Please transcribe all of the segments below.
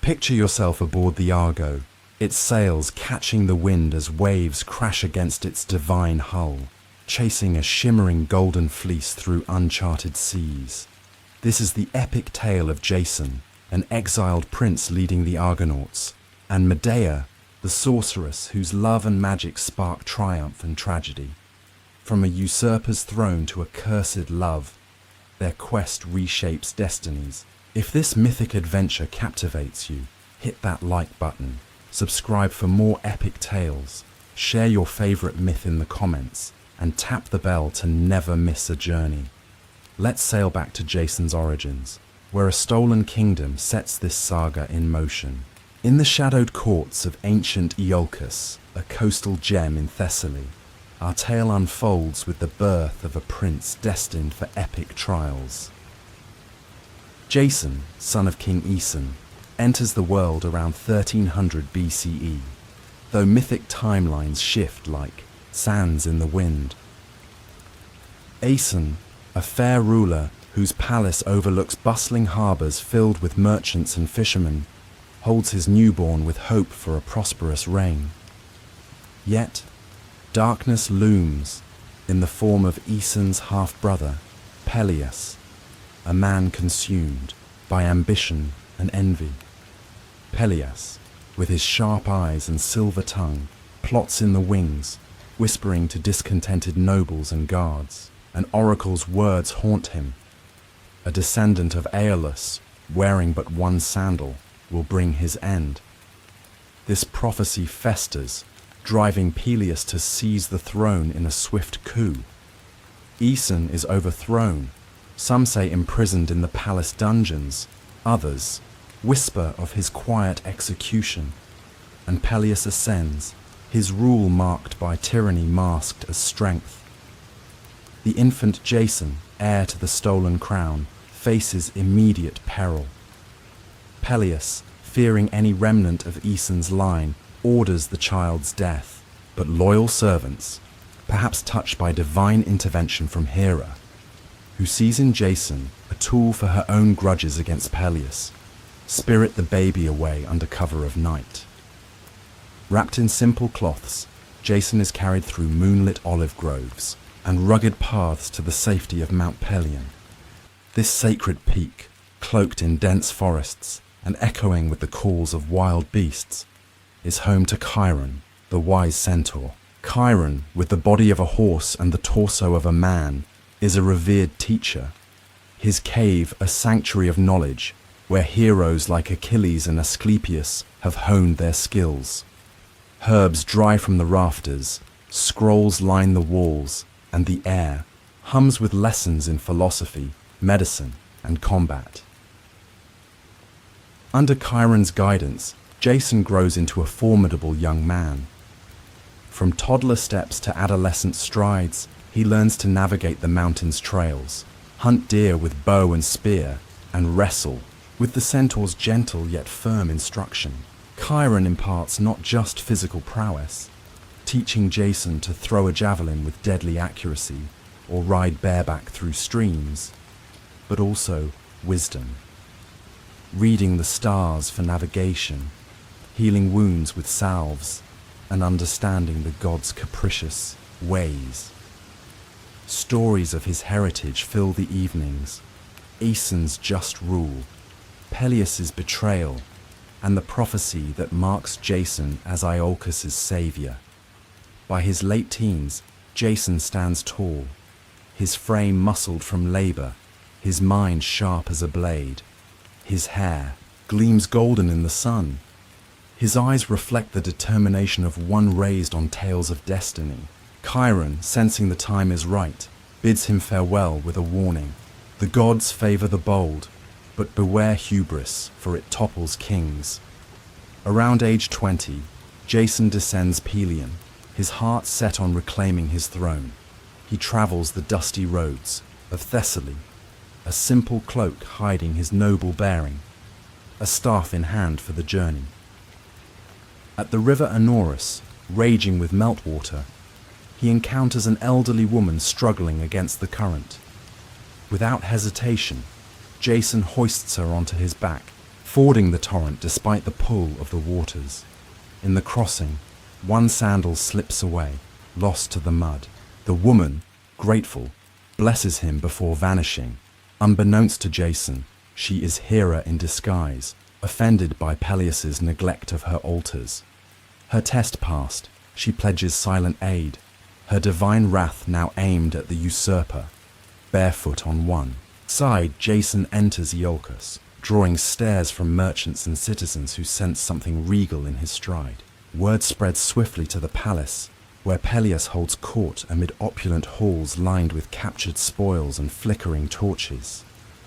Picture yourself aboard the Argo, its sails catching the wind as waves crash against its divine hull, chasing a shimmering golden fleece through uncharted seas. This is the epic tale of Jason, an exiled prince leading the Argonauts, and Medea, the sorceress whose love and magic spark triumph and tragedy. From a usurper's throne to a cursed love, their quest reshapes destinies. If this mythic adventure captivates you, hit that like button, subscribe for more epic tales, share your favorite myth in the comments, and tap the bell to never miss a journey. Let's sail back to Jason's origins, where a stolen kingdom sets this saga in motion. In the shadowed courts of ancient Colchis, a coastal gem in Thessaly, our tale unfolds with the birth of a prince destined for epic trials. Jason, son of King Aeson, enters the world around 1300 BCE, though mythic timelines shift like sands in the wind. Aeson, a fair ruler whose palace overlooks bustling harbours filled with merchants and fishermen, holds his newborn with hope for a prosperous reign. Yet, darkness looms in the form of Aeson's half-brother, Peleus, a man consumed by ambition and envy. Peleus, with his sharp eyes and silver tongue, plots in the wings, whispering to discontented nobles and guards. An oracle's words haunt him. A descendant of Aeolus, wearing but one sandal, will bring his end. This prophecy festers, driving Peleus to seize the throne in a swift coup. Aeson is overthrown, some say imprisoned in the palace dungeons, others whisper of his quiet execution, and Peleus ascends, his rule marked by tyranny masked as strength. The infant Jason, heir to the stolen crown, faces immediate peril. Peleus, fearing any remnant of Aeson's line, orders the child's death, but loyal servants, perhaps touched by divine intervention from Hera, who sees in Jason a tool for her own grudges against Peleus, spirit the baby away under cover of night. Wrapped in simple cloths, Jason is carried through moonlit olive groves and rugged paths to the safety of Mount Pelion. This sacred peak, cloaked in dense forests and echoing with the calls of wild beasts, is home to Chiron, the wise centaur. Chiron, with the body of a horse and the torso of a man, is a revered teacher. His cave a sanctuary of knowledge, where heroes like Achilles and Asclepius have honed their skills. Herbs dry from the rafters, scrolls line the walls, and the air hums with lessons in philosophy, medicine, and combat. Under Chiron's guidance, Jason grows into a formidable young man. From toddler steps to adolescent strides, he learns to navigate the mountain's trails, hunt deer with bow and spear, and wrestle with the centaur's gentle yet firm instruction. Chiron imparts not just physical prowess, teaching Jason to throw a javelin with deadly accuracy or ride bareback through streams, but also wisdom. Reading the stars for navigation, healing wounds with salves, and understanding the gods' capricious ways. Stories of his heritage fill the evenings, Aeson's just rule, Peleus' betrayal, and the prophecy that marks Jason as Iolcus' savior. By his late teens, Jason stands tall, his frame muscled from labor, his mind sharp as a blade. His hair gleams golden in the sun. His eyes reflect the determination of one raised on tales of destiny. Chiron, sensing the time is right, bids him farewell with a warning. The gods favor the bold, but beware hubris, for it topples kings. Around age 20, Jason descends Pelion, his heart set on reclaiming his throne. He travels the dusty roads of Thessaly, a simple cloak hiding his noble bearing, a staff in hand for the journey. At the river Anorus, raging with meltwater, he encounters an elderly woman struggling against the current. Without hesitation, Jason hoists her onto his back, fording the torrent despite the pull of the waters. In the crossing, one sandal slips away, lost to the mud. The woman, grateful, blesses him before vanishing. Unbeknownst to Jason, she is Hera in disguise, offended by Peleus's neglect of her altars. Her test passed, she pledges silent aid, her divine wrath now aimed at the usurper. Barefoot on one side, Jason enters Iolcus, drawing stares from merchants and citizens who sense something regal in his stride. Word spreads swiftly to the palace, where Peleus holds court amid opulent halls lined with captured spoils and flickering torches.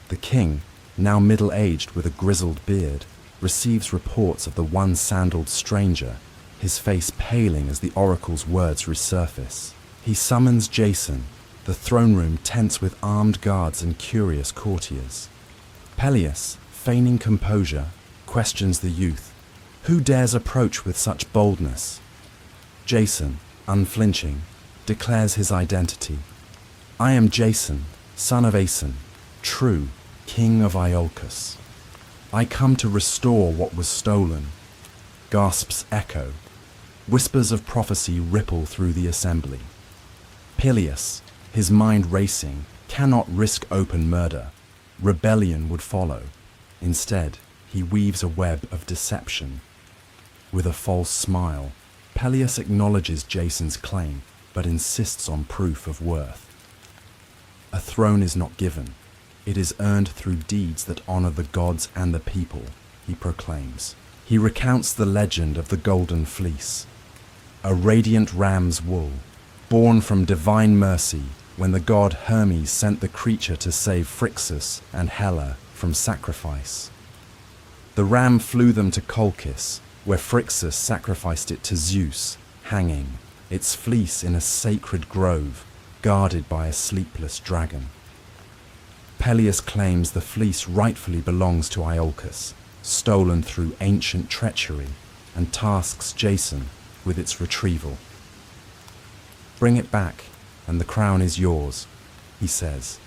The king, now middle-aged with a grizzled beard, receives reports of the one-sandaled stranger, his face paling as the oracle's words resurface. He summons Jason, the throne room tense with armed guards and curious courtiers. Peleus, feigning composure, questions the youth. Who dares approach with such boldness? Jason, unflinching, declares his identity. I am Jason, son of Aeson, true, king of Iolcus. I come to restore what was stolen. Gasps echo. Whispers of prophecy ripple through the assembly. Peleus, his mind racing, cannot risk open murder. Rebellion would follow. Instead, he weaves a web of deception. With a false smile, Peleus acknowledges Jason's claim, but insists on proof of worth. A throne is not given. It is earned through deeds that honor the gods and the people, he proclaims. He recounts the legend of the Golden Fleece, a radiant ram's wool, born from divine mercy when the god Hermes sent the creature to save Phrixus and Helle from sacrifice. The ram flew them to Colchis, where Phrixus sacrificed it to Zeus, hanging, its fleece in a sacred grove, guarded by a sleepless dragon. Peleus claims the fleece rightfully belongs to Iolcus, stolen through ancient treachery, and tasks Jason with its retrieval. Bring it back, and the crown is yours, he says,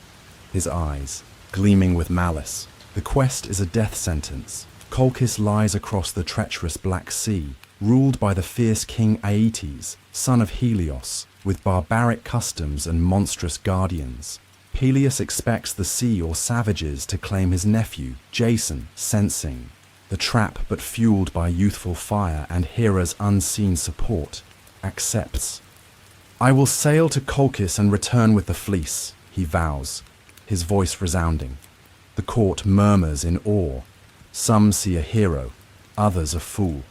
his eyes gleaming with malice. The quest is a death sentence. Colchis lies across the treacherous Black Sea, ruled by the fierce king Aeetes, son of Helios, with barbaric customs and monstrous guardians. Peleus expects the sea or savages to claim his nephew, Jason, sensing the trap, but fueled by youthful fire and Hera's unseen support, accepts. I will sail to Colchis and return with the fleece, he vows, his voice resounding. The court murmurs in awe. Some see a hero, others a fool.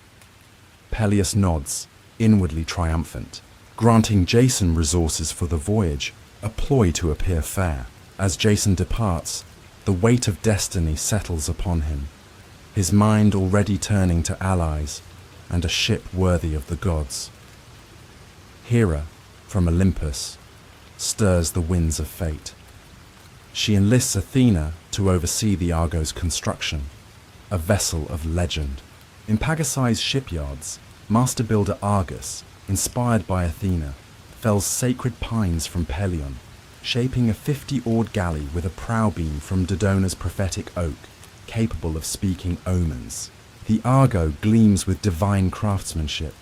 Peleus nods, inwardly triumphant, granting Jason resources for the voyage, a ploy to appear fair. As Jason departs, the weight of destiny settles upon him, his mind already turning to allies and a ship worthy of the gods. Hera, from Olympus, stirs the winds of fate. She enlists Athena to oversee the Argo's construction, a vessel of legend. In Pagasai's shipyards, master builder Argus, inspired by Athena, fells sacred pines from Pelion, shaping a 50-oared galley with a prow beam from Dodona's prophetic oak, capable of speaking omens. The Argo gleams with divine craftsmanship,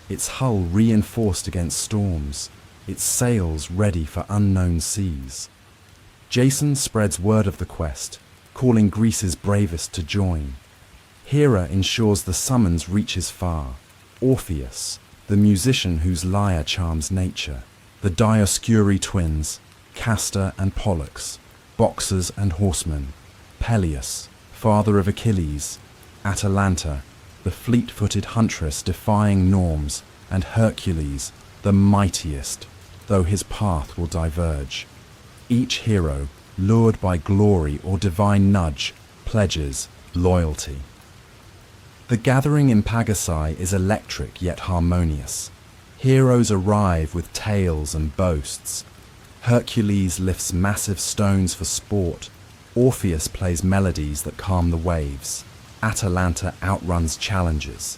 its hull reinforced against storms, its sails ready for unknown seas. Jason spreads word of the quest, calling Greece's bravest to join. Hera ensures the summons reaches far. Orpheus, the musician whose lyre charms nature, the Dioscuri twins, Castor and Pollux, boxers and horsemen, Peleus, father of Achilles, Atalanta, the fleet-footed huntress defying norms, and Hercules, the mightiest, though his path will diverge. Each hero, lured by glory or divine nudge, pledges loyalty. The gathering in Pagasai is electric yet harmonious. Heroes arrive with tales and boasts. Hercules lifts massive stones for sport. Orpheus plays melodies that calm the waves. Atalanta outruns challengers.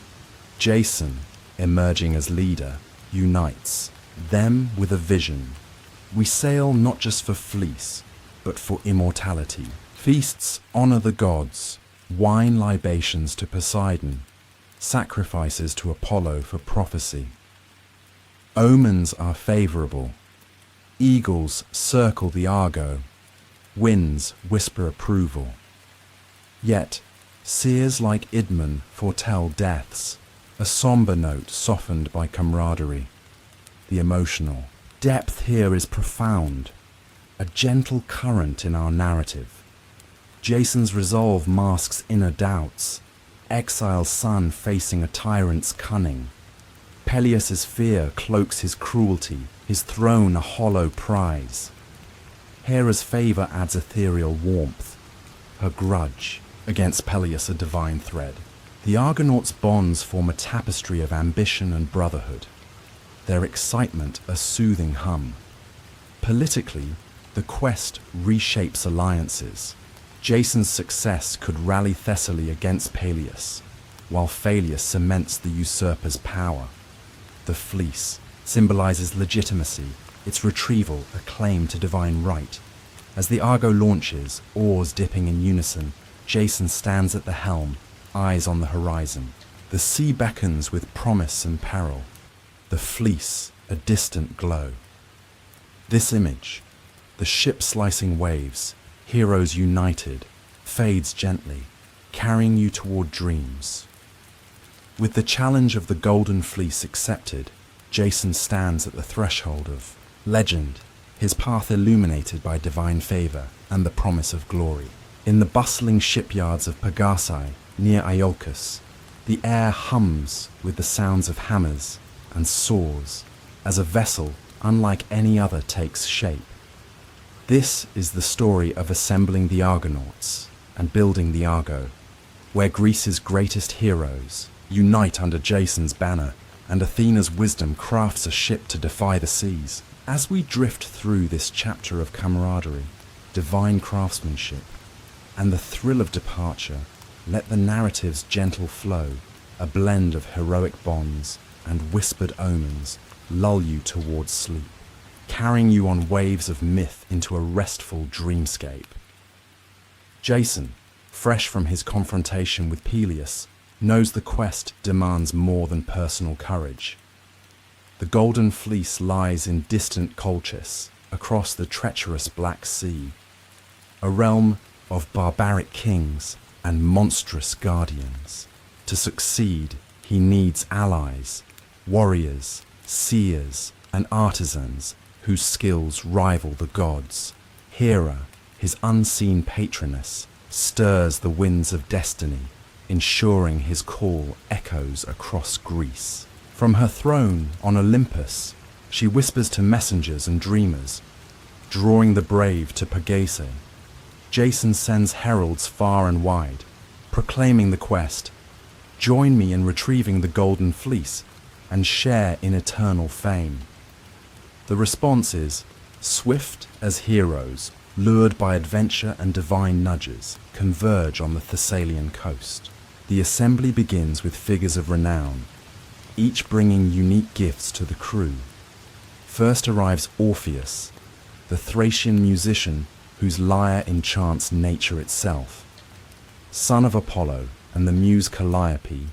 Jason, emerging as leader, unites them with a vision. We sail not just for fleece, but for immortality. Feasts honor the gods. wine libations to Poseidon, sacrifices to Apollo for prophecy. Omens are favorable. Eagles circle the Argo. Winds whisper approval. Yet, seers like Idmon foretell deaths, a somber note softened by camaraderie. The emotional depth here is profound, a gentle current in our narrative. Jason's resolve masks inner doubts, exile's son facing a tyrant's cunning. Peleus's fear cloaks his cruelty, his throne a hollow prize. Hera's favour adds ethereal warmth, her grudge against Peleus a divine thread. The Argonauts' bonds form a tapestry of ambition and brotherhood, their excitement a soothing hum. Politically, the quest reshapes alliances. Jason's success could rally Thessaly against Peleus, while failure cements the usurper's power. The fleece symbolizes legitimacy, its retrieval a claim to divine right. As the Argo launches, oars dipping in unison, Jason stands at the helm, eyes on the horizon. The sea beckons with promise and peril, the fleece a distant glow. This image, the ship slicing waves, heroes united, fades gently, carrying you toward dreams. With the challenge of the Golden Fleece accepted, Jason stands at the threshold of legend, his path illuminated by divine favour and the promise of glory. In the bustling shipyards of Pegasae, near Iolcus, the air hums with the sounds of hammers and saws as a vessel unlike any other takes shape. This is the story of assembling the Argonauts and building the Argo, where Greece's greatest heroes unite under Jason's banner, and Athena's wisdom crafts a ship to defy the seas. As we drift through this chapter of camaraderie, divine craftsmanship, and the thrill of departure, let the narrative's gentle flow, a blend of heroic bonds and whispered omens, lull you towards sleep, carrying you on waves of myth into a restful dreamscape. Jason, fresh from his confrontation with Peleus, knows the quest demands more than personal courage. The Golden Fleece lies in distant Colchis, across the treacherous Black Sea, a realm of barbaric kings and monstrous guardians. To succeed, he needs allies, warriors, seers, and artisans whose skills rival the gods. Hera, his unseen patroness, stirs the winds of destiny, ensuring his call echoes across Greece. From her throne on Olympus, she whispers to messengers and dreamers, drawing the brave to Pegasae. Jason sends heralds far and wide, proclaiming the quest, "Join me in retrieving the Golden Fleece and share in eternal fame." The response is, swift as heroes, lured by adventure and divine nudges, converge on the Thessalian coast. The assembly begins with figures of renown, each bringing unique gifts to the crew. First arrives Orpheus, the Thracian musician whose lyre enchants nature itself. Son of Apollo and the muse Calliope,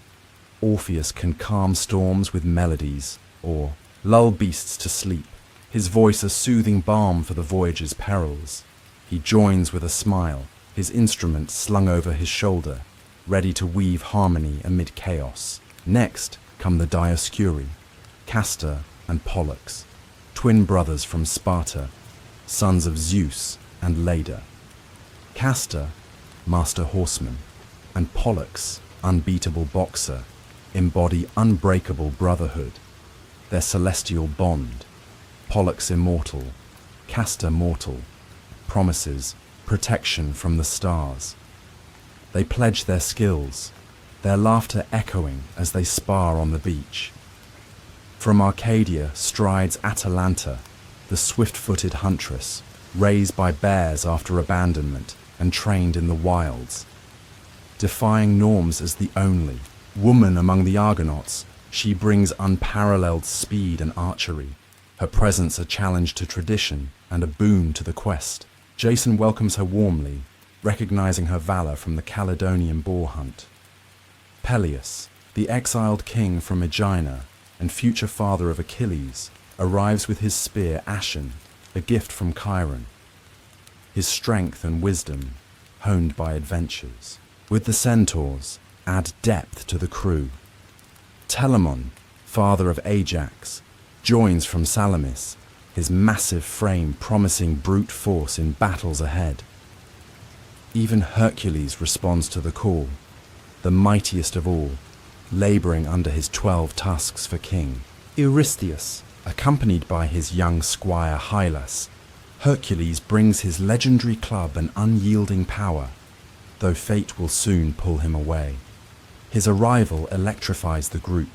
Orpheus can calm storms with melodies or lull beasts to sleep, his voice a soothing balm for the voyage's perils. He joins with a smile, his instrument slung over his shoulder, ready to weave harmony amid chaos. Next come the Dioscuri, Castor and Pollux, twin brothers from Sparta, sons of Zeus and Leda. Castor, master horseman, and Pollux, unbeatable boxer, embody unbreakable brotherhood, their celestial bond. Pollux immortal, Castor mortal, promises protection from the stars. They pledge their skills, their laughter echoing as they spar on the beach. From Arcadia strides Atalanta, the swift-footed huntress, raised by bears after abandonment and trained in the wilds. Defying norms as the only woman among the Argonauts, she brings unparalleled speed and archery, her presence a challenge to tradition and a boon to the quest. Jason welcomes her warmly, recognizing her valor from the Caledonian boar hunt. Peleus, the exiled king from Aegina and future father of Achilles, arrives with his spear ashen, a gift from Chiron. His strength and wisdom, honed by adventures, with the centaurs, add depth to the crew. Telamon, father of Ajax, joins from Salamis, his massive frame promising brute force in battles ahead. Even Hercules responds to the call, the mightiest of all, laboring under his 12 tusks for king. Eurystheus, accompanied by his young squire Hylas, Hercules brings his legendary club and unyielding power, though fate will soon pull him away. His arrival electrifies the group,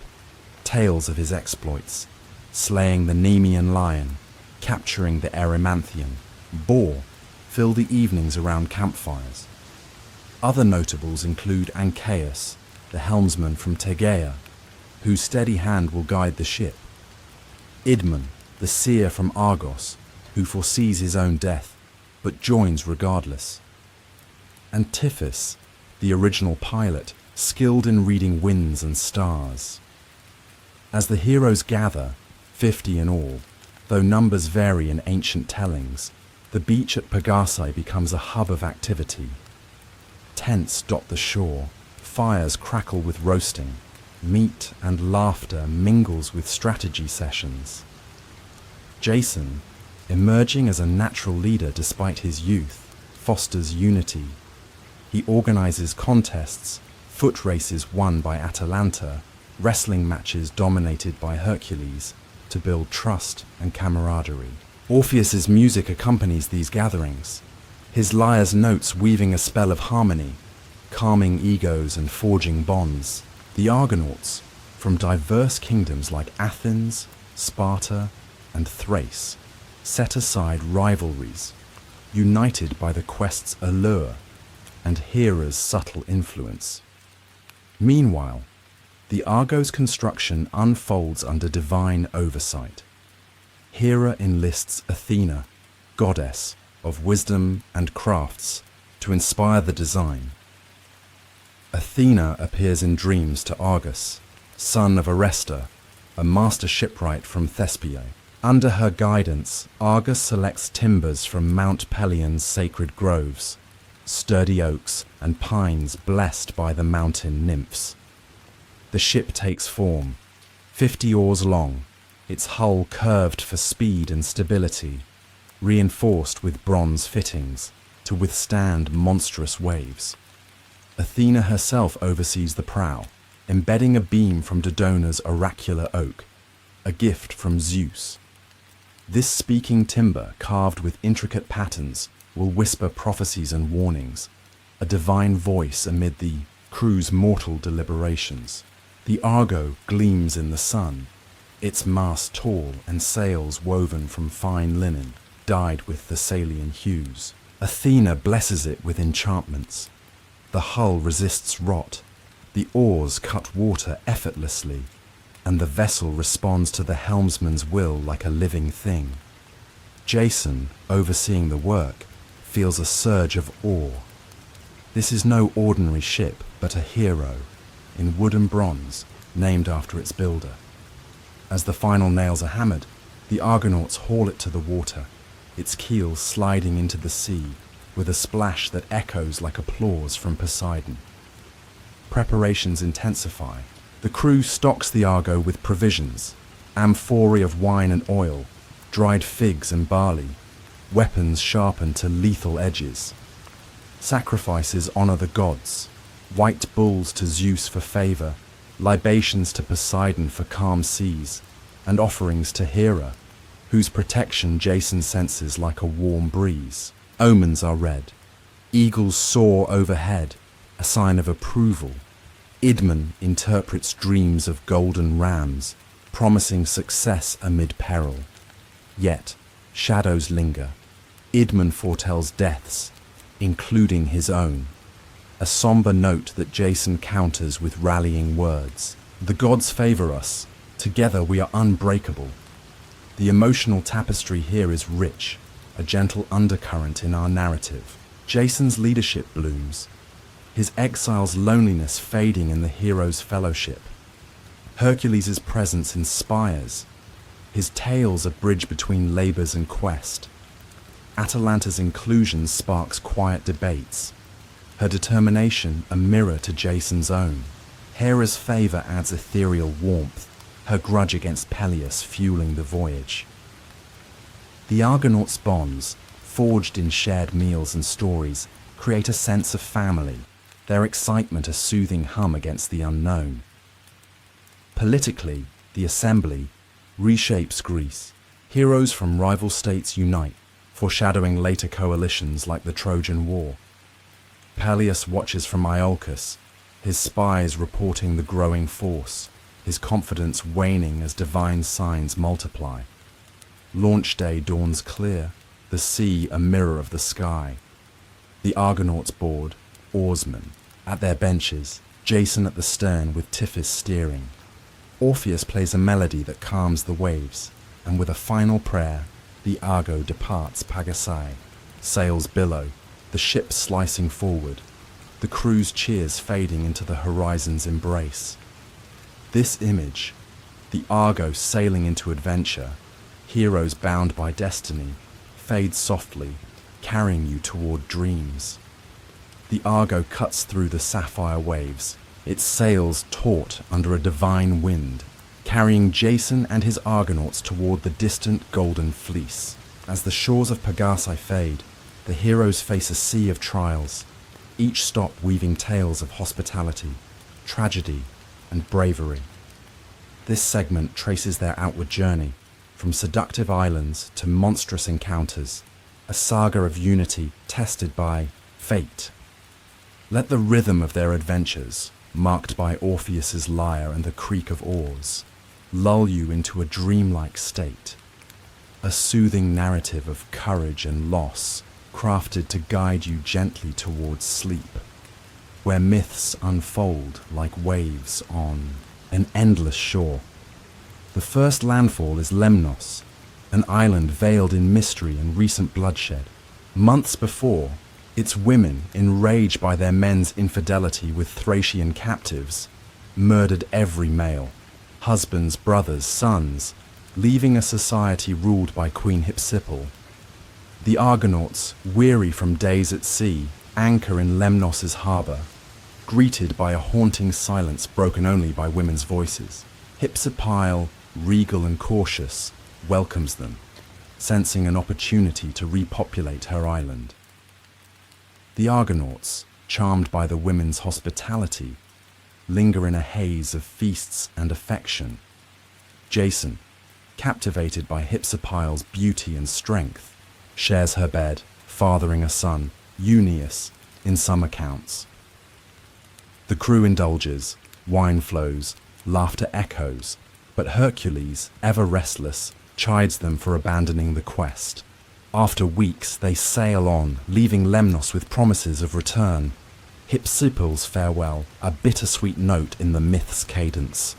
tales of his exploits, slaying the Nemean lion, capturing the Erymanthian, boar, fill the evenings around campfires. Other notables include Ancaeus, the helmsman from Tegea, whose steady hand will guide the ship. Idmon, the seer from Argos, who foresees his own death, but joins regardless. And Tiphys, the original pilot, skilled in reading winds and stars. As the heroes gather, 50 in all, though numbers vary in ancient tellings, the beach at Pagasae becomes a hub of activity. Tents dot the shore, fires crackle with roasting, meat and laughter mingles with strategy sessions. Jason, emerging as a natural leader despite his youth, fosters unity. He organizes contests, foot races won by Atalanta, wrestling matches dominated by Hercules, to build trust and camaraderie. Orpheus's music accompanies these gatherings, his lyre's notes weaving a spell of harmony, calming egos and forging bonds. The Argonauts, from diverse kingdoms like Athens, Sparta, and Thrace, set aside rivalries, united by the quest's allure and Hera's subtle influence. Meanwhile, the Argos construction unfolds under divine oversight. Hera enlists Athena, goddess of wisdom and crafts, to inspire the design. Athena appears in dreams to Argus, son of Aresta, a master shipwright from Thespiae. Under her guidance, Argus selects timbers from Mount Pelion's sacred groves, sturdy oaks and pines blessed by the mountain nymphs. The ship takes form, 50 oars long, its hull curved for speed and stability, reinforced with bronze fittings to withstand monstrous waves. Athena herself oversees the prow, embedding a beam from Dodona's oracular oak, a gift from Zeus. This speaking timber, carved with intricate patterns, will whisper prophecies and warnings, a divine voice amid the crew's mortal deliberations. The Argo gleams in the sun, its mast tall and sails woven from fine linen, dyed with Thessalian hues. Athena blesses it with enchantments. The hull resists rot, the oars cut water effortlessly, and the vessel responds to the helmsman's will like a living thing. Jason, overseeing the work, feels a surge of awe. This is no ordinary ship, but a hero, in wood and bronze, named after its builder. As the final nails are hammered, the Argonauts haul it to the water, its keel sliding into the sea, with a splash that echoes like applause from Poseidon. Preparations intensify. The crew stocks the Argo with provisions, amphorae of wine and oil, dried figs and barley, weapons sharpened to lethal edges. Sacrifices honor the gods, white bulls to Zeus for favor, libations to Poseidon for calm seas, and offerings to Hera, whose protection Jason senses like a warm breeze. Omens are read. Eagles soar overhead, a sign of approval. Idmon interprets dreams of golden rams, promising success amid peril. Yet, shadows linger. Idmon foretells deaths, including his own, a somber note that Jason counters with rallying words. The gods favor us. Together we are unbreakable. The emotional tapestry here is rich, a gentle undercurrent in our narrative. Jason's leadership blooms, his exile's loneliness fading in the hero's fellowship. Hercules' presence inspires, his tale's a bridge between labors and quest. Atalanta's inclusion sparks quiet debates, her determination a mirror to Jason's own. Hera's favor adds ethereal warmth, her grudge against Peleus fueling the voyage. The Argonauts' bonds, forged in shared meals and stories, create a sense of family, their excitement a soothing hum against the unknown. Politically, the assembly reshapes Greece. Heroes from rival states unite, foreshadowing later coalitions like the Trojan War. Peleus watches from Iolcus, his spies reporting the growing force, his confidence waning as divine signs multiply. Launch day dawns clear, the sea a mirror of the sky. The Argonauts board, oarsmen, at their benches, Jason at the stern with Tiphys steering. Orpheus plays a melody that calms the waves, and with a final prayer, the Argo departs Pagasai. Sails billow, the ship slicing forward, the crew's cheers fading into the horizon's embrace. This image, the Argo sailing into adventure, heroes bound by destiny, fades softly, carrying you toward dreams. The Argo cuts through the sapphire waves, its sails taut under a divine wind, carrying Jason and his Argonauts toward the distant Golden Fleece. As the shores of Pagasai fade, the heroes face a sea of trials, each stop weaving tales of hospitality, tragedy, and bravery. This segment traces their outward journey, from seductive islands to monstrous encounters, a saga of unity tested by fate. Let the rhythm of their adventures, marked by Orpheus's lyre and the creak of oars, lull you into a dreamlike state, a soothing narrative of courage and loss, crafted to guide you gently towards sleep, where myths unfold like waves on an endless shore. The first landfall is Lemnos, an island veiled in mystery and recent bloodshed. Months before, its women, enraged by their men's infidelity with Thracian captives, murdered every male, husbands, brothers, sons, leaving a society ruled by Queen Hypsipyle. The Argonauts, weary from days at sea, anchor in Lemnos' harbour, greeted by a haunting silence broken only by women's voices. Hypsipyle, regal and cautious, welcomes them, sensing an opportunity to repopulate her island. The Argonauts, charmed by the women's hospitality, linger in a haze of feasts and affection. Jason, captivated by Hypsipyle's beauty and strength, shares her bed, fathering a son, Euneus, in some accounts. The crew indulges, wine flows, laughter echoes, but Hercules, ever restless, chides them for abandoning the quest. After weeks, they sail on, leaving Lemnos with promises of return. Hypsipyle's farewell, a bittersweet note in the myth's cadence.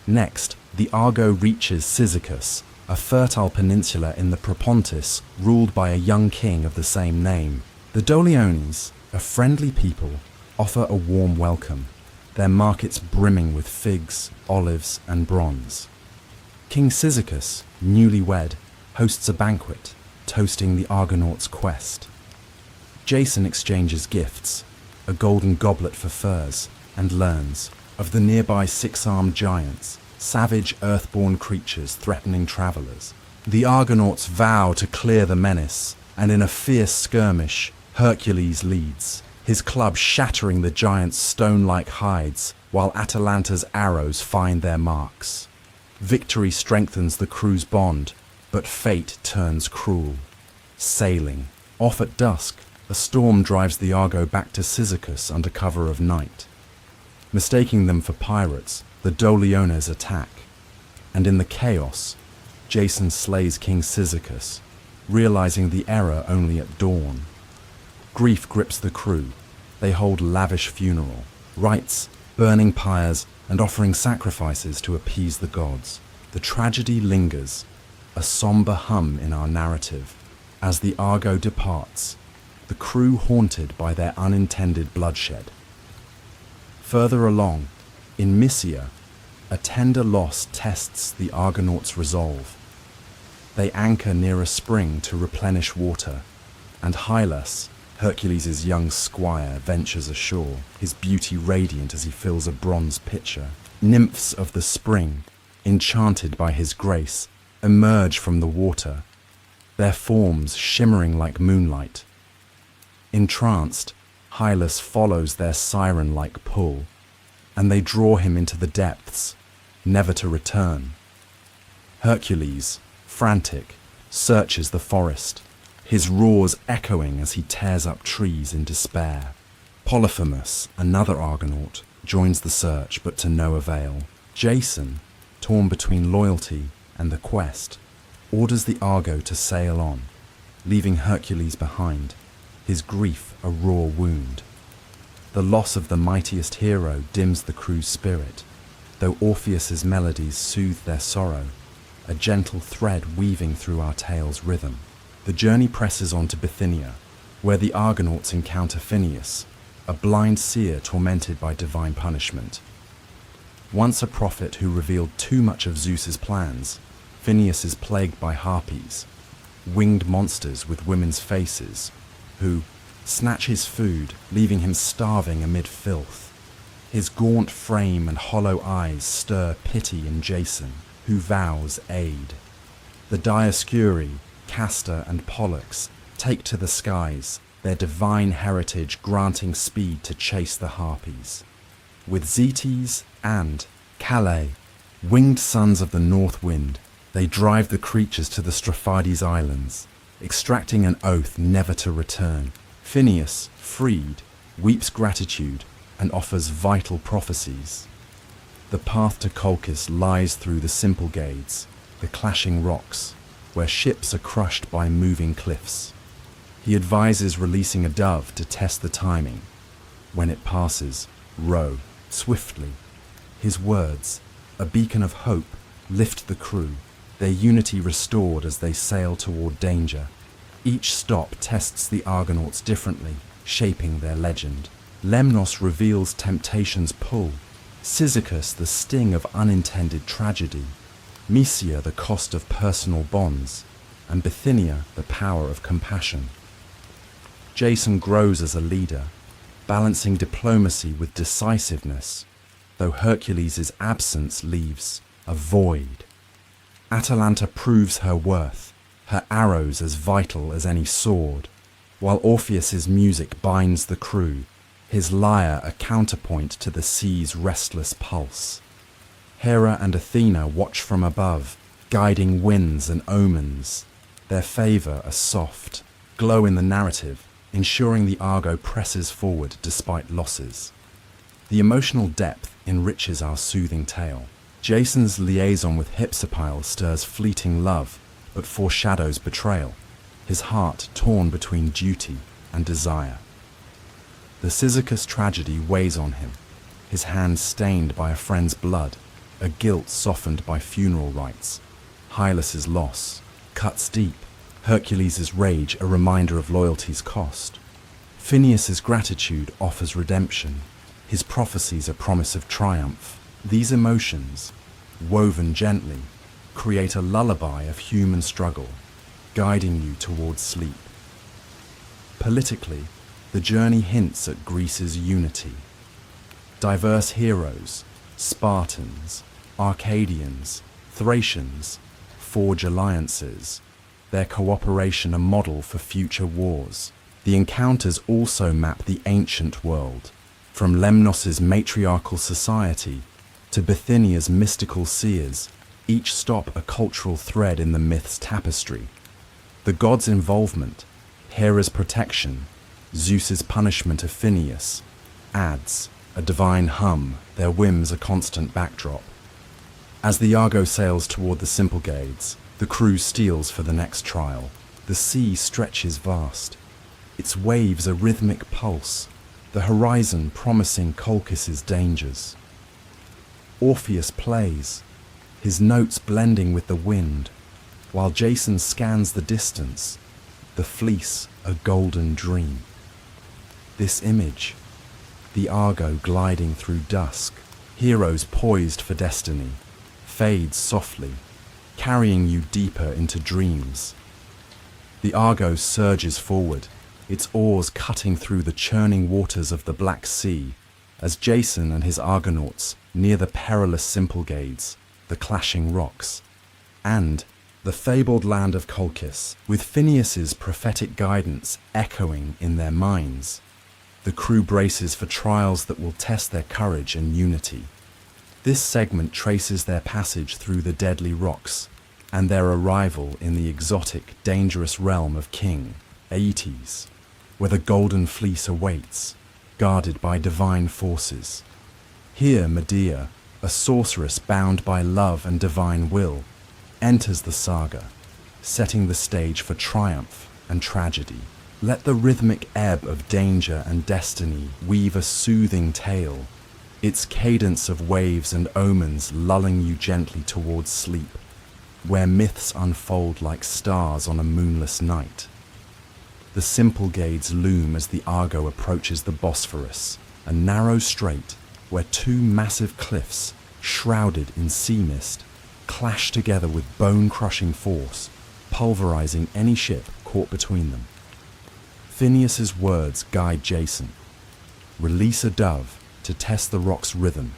Next, the Argo reaches Cyzicus, a fertile peninsula in the Propontis ruled by a young king of the same name. The Doliones, a friendly people, offer a warm welcome, their markets brimming with figs, olives, and bronze. King Cyzicus, newly wed, hosts a banquet, toasting the Argonauts' quest. Jason exchanges gifts, a golden goblet for furs, and learns of the nearby six-armed giants, savage earthborn creatures threatening travelers. The Argonauts vow to clear the menace, and in a fierce skirmish, Hercules leads, his club shattering the giants' stone-like hides, while Atalanta's arrows find their marks. Victory strengthens the crew's bond, but fate turns cruel. Sailing. Off at dusk, a storm drives the Argo back to Cyzicus under cover of night. Mistaking them for pirates, the Doliones attack, and in the chaos, Jason slays King Cyzicus, realizing the error only at dawn. Grief grips the crew. They hold lavish funeral, rites, burning pyres, and offering sacrifices to appease the gods. The tragedy lingers, a somber hum in our narrative, as the Argo departs, the crew haunted by their unintended bloodshed. Further along, in Mysia, a tender loss tests the Argonauts' resolve. They anchor near a spring to replenish water, and Hylas, Hercules' young squire, ventures ashore, his beauty radiant as he fills a bronze pitcher. Nymphs of the spring, enchanted by his grace, emerge from the water, their forms shimmering like moonlight. Entranced, Hylas follows their siren-like pull, and they draw him into the depths, never to return. Hercules, frantic, searches the forest, his roars echoing as he tears up trees in despair. Polyphemus, another Argonaut, joins the search, but to no avail. Jason, torn between loyalty and the quest, orders the Argo to sail on, leaving Hercules behind, his grief a raw wound. The loss of the mightiest hero dims the crew's spirit, though Orpheus's melodies soothe their sorrow, a gentle thread weaving through our tale's rhythm. The journey presses on to Bithynia, where the Argonauts encounter Phineus, a blind seer tormented by divine punishment. Once a prophet who revealed too much of Zeus's plans, Phineus is plagued by harpies, winged monsters with women's faces, who snatch his food, leaving him starving amid filth. His gaunt frame and hollow eyes stir pity in Jason, who vows aid. The Dioscuri, Castor and Pollux take to the skies, their divine heritage granting speed to chase the harpies. With Zetes and Calais, winged sons of the north wind, they drive the creatures to the Strophades Islands, extracting an oath never to return. Phineus, freed, weeps gratitude and offers vital prophecies. The path to Colchis lies through the Symplegades, the clashing rocks, where ships are crushed by moving cliffs. He advises releasing a dove to test the timing. When it passes, row swiftly. His words, a beacon of hope, lift the crew, their unity restored as they sail toward danger. Each stop tests the Argonauts differently, shaping their legend. Lemnos reveals temptation's pull, Cyzicus the sting of unintended tragedy, Mysia the cost of personal bonds, and Bithynia the power of compassion. Jason grows as a leader, balancing diplomacy with decisiveness, though Hercules' absence leaves a void. Atalanta proves her worth, her arrows as vital as any sword, while Orpheus's music binds the crew, his lyre a counterpoint to the sea's restless pulse. Hera and Athena watch from above, guiding winds and omens, their favour a soft glow in the narrative, ensuring the Argo presses forward despite losses. The emotional depth enriches our soothing tale. Jason's liaison with Hypsipyle stirs fleeting love, but foreshadows betrayal, his heart torn between duty and desire. The Cyzicus tragedy weighs on him, his hands stained by a friend's blood, a guilt softened by funeral rites. Hylas' loss cuts deep, Hercules' rage a reminder of loyalty's cost. Phineus' gratitude offers redemption, his prophecies a promise of triumph. These emotions, woven gently, create a lullaby of human struggle, guiding you towards sleep. Politically, the journey hints at Greece's unity. Diverse heroes, Spartans, Arcadians, Thracians, forge alliances, their cooperation a model for future wars. The encounters also map the ancient world, from Lemnos' matriarchal society to Bithynia's mystical seers, each stop a cultural thread in the myth's tapestry. The gods' involvement, Hera's protection, Zeus's punishment of Phineus, adds a divine hum, their whims a constant backdrop. As the Argo sails toward the Symplegades, the crew steals for the next trial. The sea stretches vast, its waves a rhythmic pulse, the horizon promising Colchis' dangers. Orpheus plays, his notes blending with the wind, while Jason scans the distance, the fleece a golden dream. This image, the Argo gliding through dusk, heroes poised for destiny, fades softly, carrying you deeper into dreams. The Argo surges forward, its oars cutting through the churning waters of the Black Sea, as Jason and his Argonauts near the perilous Symplegades, the clashing rocks, and the fabled land of Colchis, with Phineus's prophetic guidance echoing in their minds. The crew braces for trials that will test their courage and unity. This segment traces their passage through the deadly rocks and their arrival in the exotic, dangerous realm of King Aeetes, where the Golden Fleece awaits, guarded by divine forces. Here Medea, a sorceress bound by love and divine will, enters the saga, setting the stage for triumph and tragedy. Let the rhythmic ebb of danger and destiny weave a soothing tale, its cadence of waves and omens lulling you gently towards sleep, where myths unfold like stars on a moonless night. The Symplegades loom as the Argo approaches the Bosphorus, a narrow strait where two massive cliffs, shrouded in sea mist, clash together with bone-crushing force, pulverizing any ship caught between them. Phineus's words guide Jason. Release a dove to test the rock's rhythm,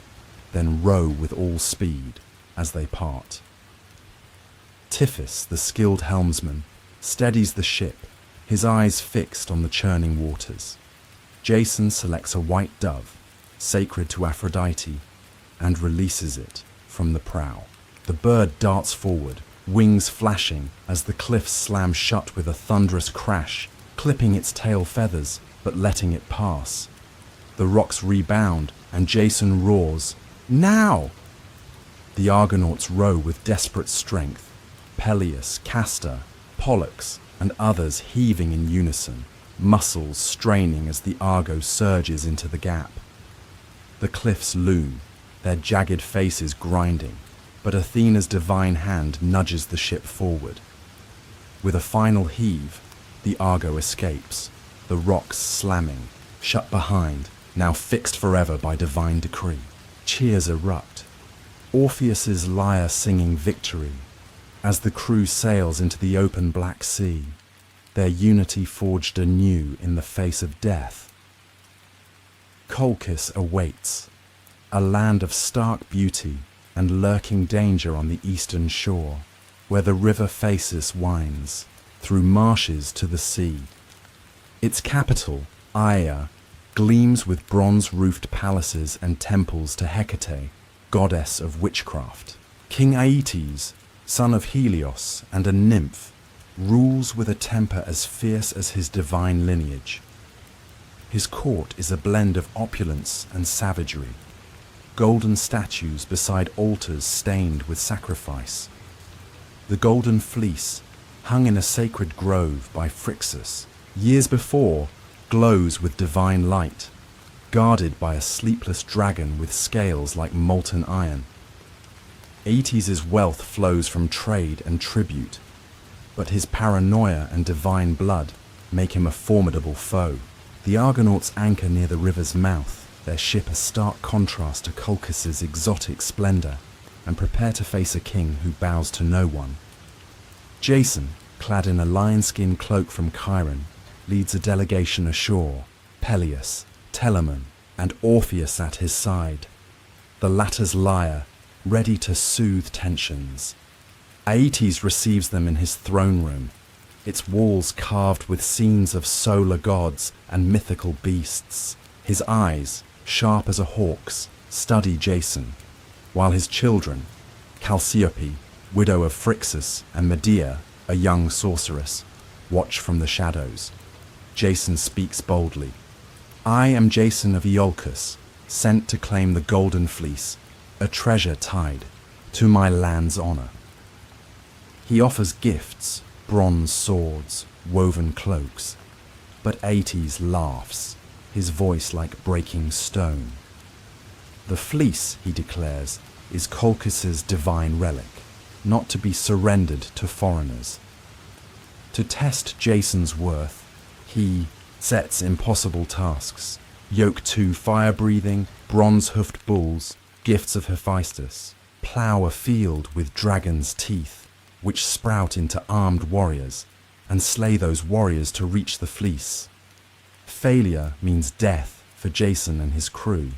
then row with all speed as they part. Tiphys, the skilled helmsman, steadies the ship, his eyes fixed on the churning waters. Jason selects a white dove, sacred to Aphrodite, and releases it from the prow. The bird darts forward, wings flashing as the cliffs slam shut with a thunderous crash, clipping its tail feathers but letting it pass. The rocks rebound and Jason roars, "Now!" The Argonauts row with desperate strength, Peleus, Castor, Pollux, and others heaving in unison, muscles straining as the Argo surges into the gap. The cliffs loom, their jagged faces grinding, but Athena's divine hand nudges the ship forward. With a final heave, the Argo escapes, the rocks slamming, shut behind, now fixed forever by divine decree. Cheers erupt, Orpheus's lyre singing victory, as the crew sails into the open Black Sea, their unity forged anew in the face of death. Colchis awaits, a land of stark beauty and lurking danger on the eastern shore, where the river Phasis winds, through marshes to the sea. Its capital, Aia, gleams with bronze-roofed palaces and temples to Hecate, goddess of witchcraft. King Aeetes, son of Helios and a nymph, rules with a temper as fierce as his divine lineage. His court is a blend of opulence and savagery, golden statues beside altars stained with sacrifice. The Golden Fleece, hung in a sacred grove by Phrixus, years before, glows with divine light, guarded by a sleepless dragon with scales like molten iron. Aeetes' wealth flows from trade and tribute, but his paranoia and divine blood make him a formidable foe. The Argonauts anchor near the river's mouth, their ship a stark contrast to Colchis' exotic splendor, and prepare to face a king who bows to no one. Jason, clad in a lion-skin cloak from Chiron, leads a delegation ashore, Peleus, Telamon, and Orpheus at his side, the latter's lyre, ready to soothe tensions. Aeetes receives them in his throne room, its walls carved with scenes of solar gods and mythical beasts. His eyes, sharp as a hawk's, study Jason, while his children, Chalciope, widow of Phrixus, and Medea, a young sorceress, watch from the shadows. Jason speaks boldly. "I am Jason of Iolcus, sent to claim the Golden Fleece, a treasure tied to my land's honor." He offers gifts, bronze swords, woven cloaks, but Aeetes laughs, his voice like breaking stone. The fleece, he declares, is Colchis' divine relic, not to be surrendered to foreigners. To test Jason's worth, he sets impossible tasks. Yoke 2 fire-breathing, bronze-hoofed bulls, gifts of Hephaestus. Plough a field with dragon's teeth, which sprout into armed warriors, and slay those warriors to reach the fleece. Failure means death for Jason and his crew.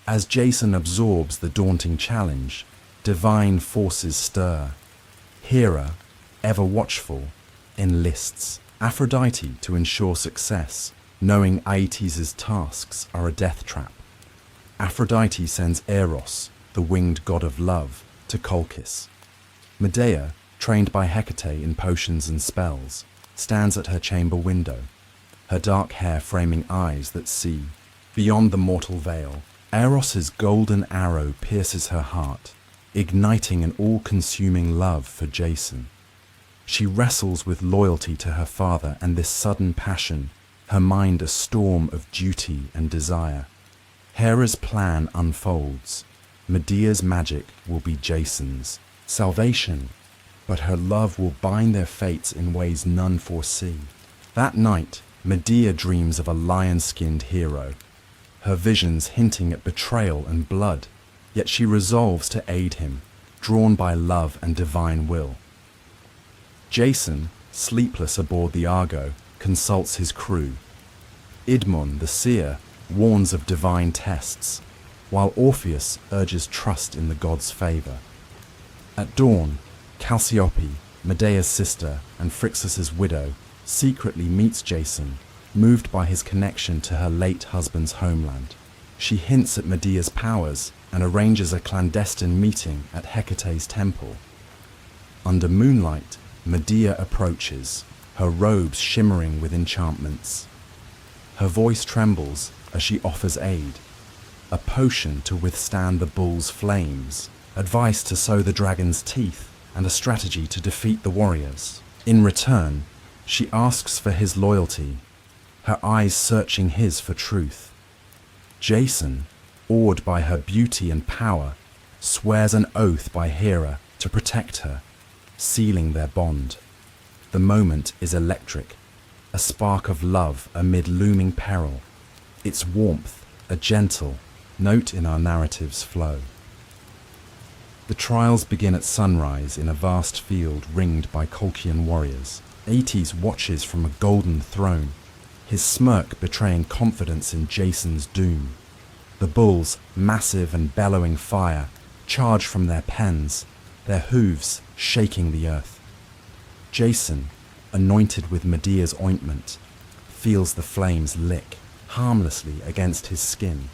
As Jason absorbs the daunting challenge, divine forces stir. Hera, ever watchful, enlists Aphrodite to ensure success, knowing Aetes' tasks are a death trap. Aphrodite sends Eros, the winged god of love, to Colchis. Medea, trained by Hecate in potions and spells, stands at her chamber window, her dark hair framing eyes that see. Beyond the mortal veil, Eros' golden arrow pierces her heart, igniting an all-consuming love for Jason. She wrestles with loyalty to her father and this sudden passion, her mind a storm of duty and desire. Hera's plan unfolds. Medea's magic will be Jason's salvation, but her love will bind their fates in ways none foresee. That night, Medea dreams of a lion-skinned hero, her visions hinting at betrayal and blood, yet she resolves to aid him, drawn by love and divine will. Jason, sleepless aboard the Argo, consults his crew. Idmon, the seer, warns of divine tests, while Orpheus urges trust in the god's favor. At dawn, Chalciope, Medea's sister and Phrixus' widow, secretly meets Jason, moved by his connection to her late husband's homeland. She hints at Medea's powers and arranges a clandestine meeting at Hecate's temple. Under moonlight, Medea approaches, her robes shimmering with enchantments. Her voice trembles as she offers aid, a potion to withstand the bull's flames, advice to sow the dragon's teeth, and a strategy to defeat the warriors. In return, she asks for his loyalty, her eyes searching his for truth. Jason, awed by her beauty and power, swears an oath by Hera to protect her, sealing their bond. The moment is electric, a spark of love amid looming peril, its warmth a gentle note in our narrative's flow. The trials begin at sunrise in a vast field ringed by Colchian warriors. Aetes watches from a golden throne, his smirk betraying confidence in Jason's doom. The bulls, massive and bellowing fire, charge from their pens, their hooves shaking the earth. Jason, anointed with Medea's ointment, feels the flames lick harmlessly against his skin.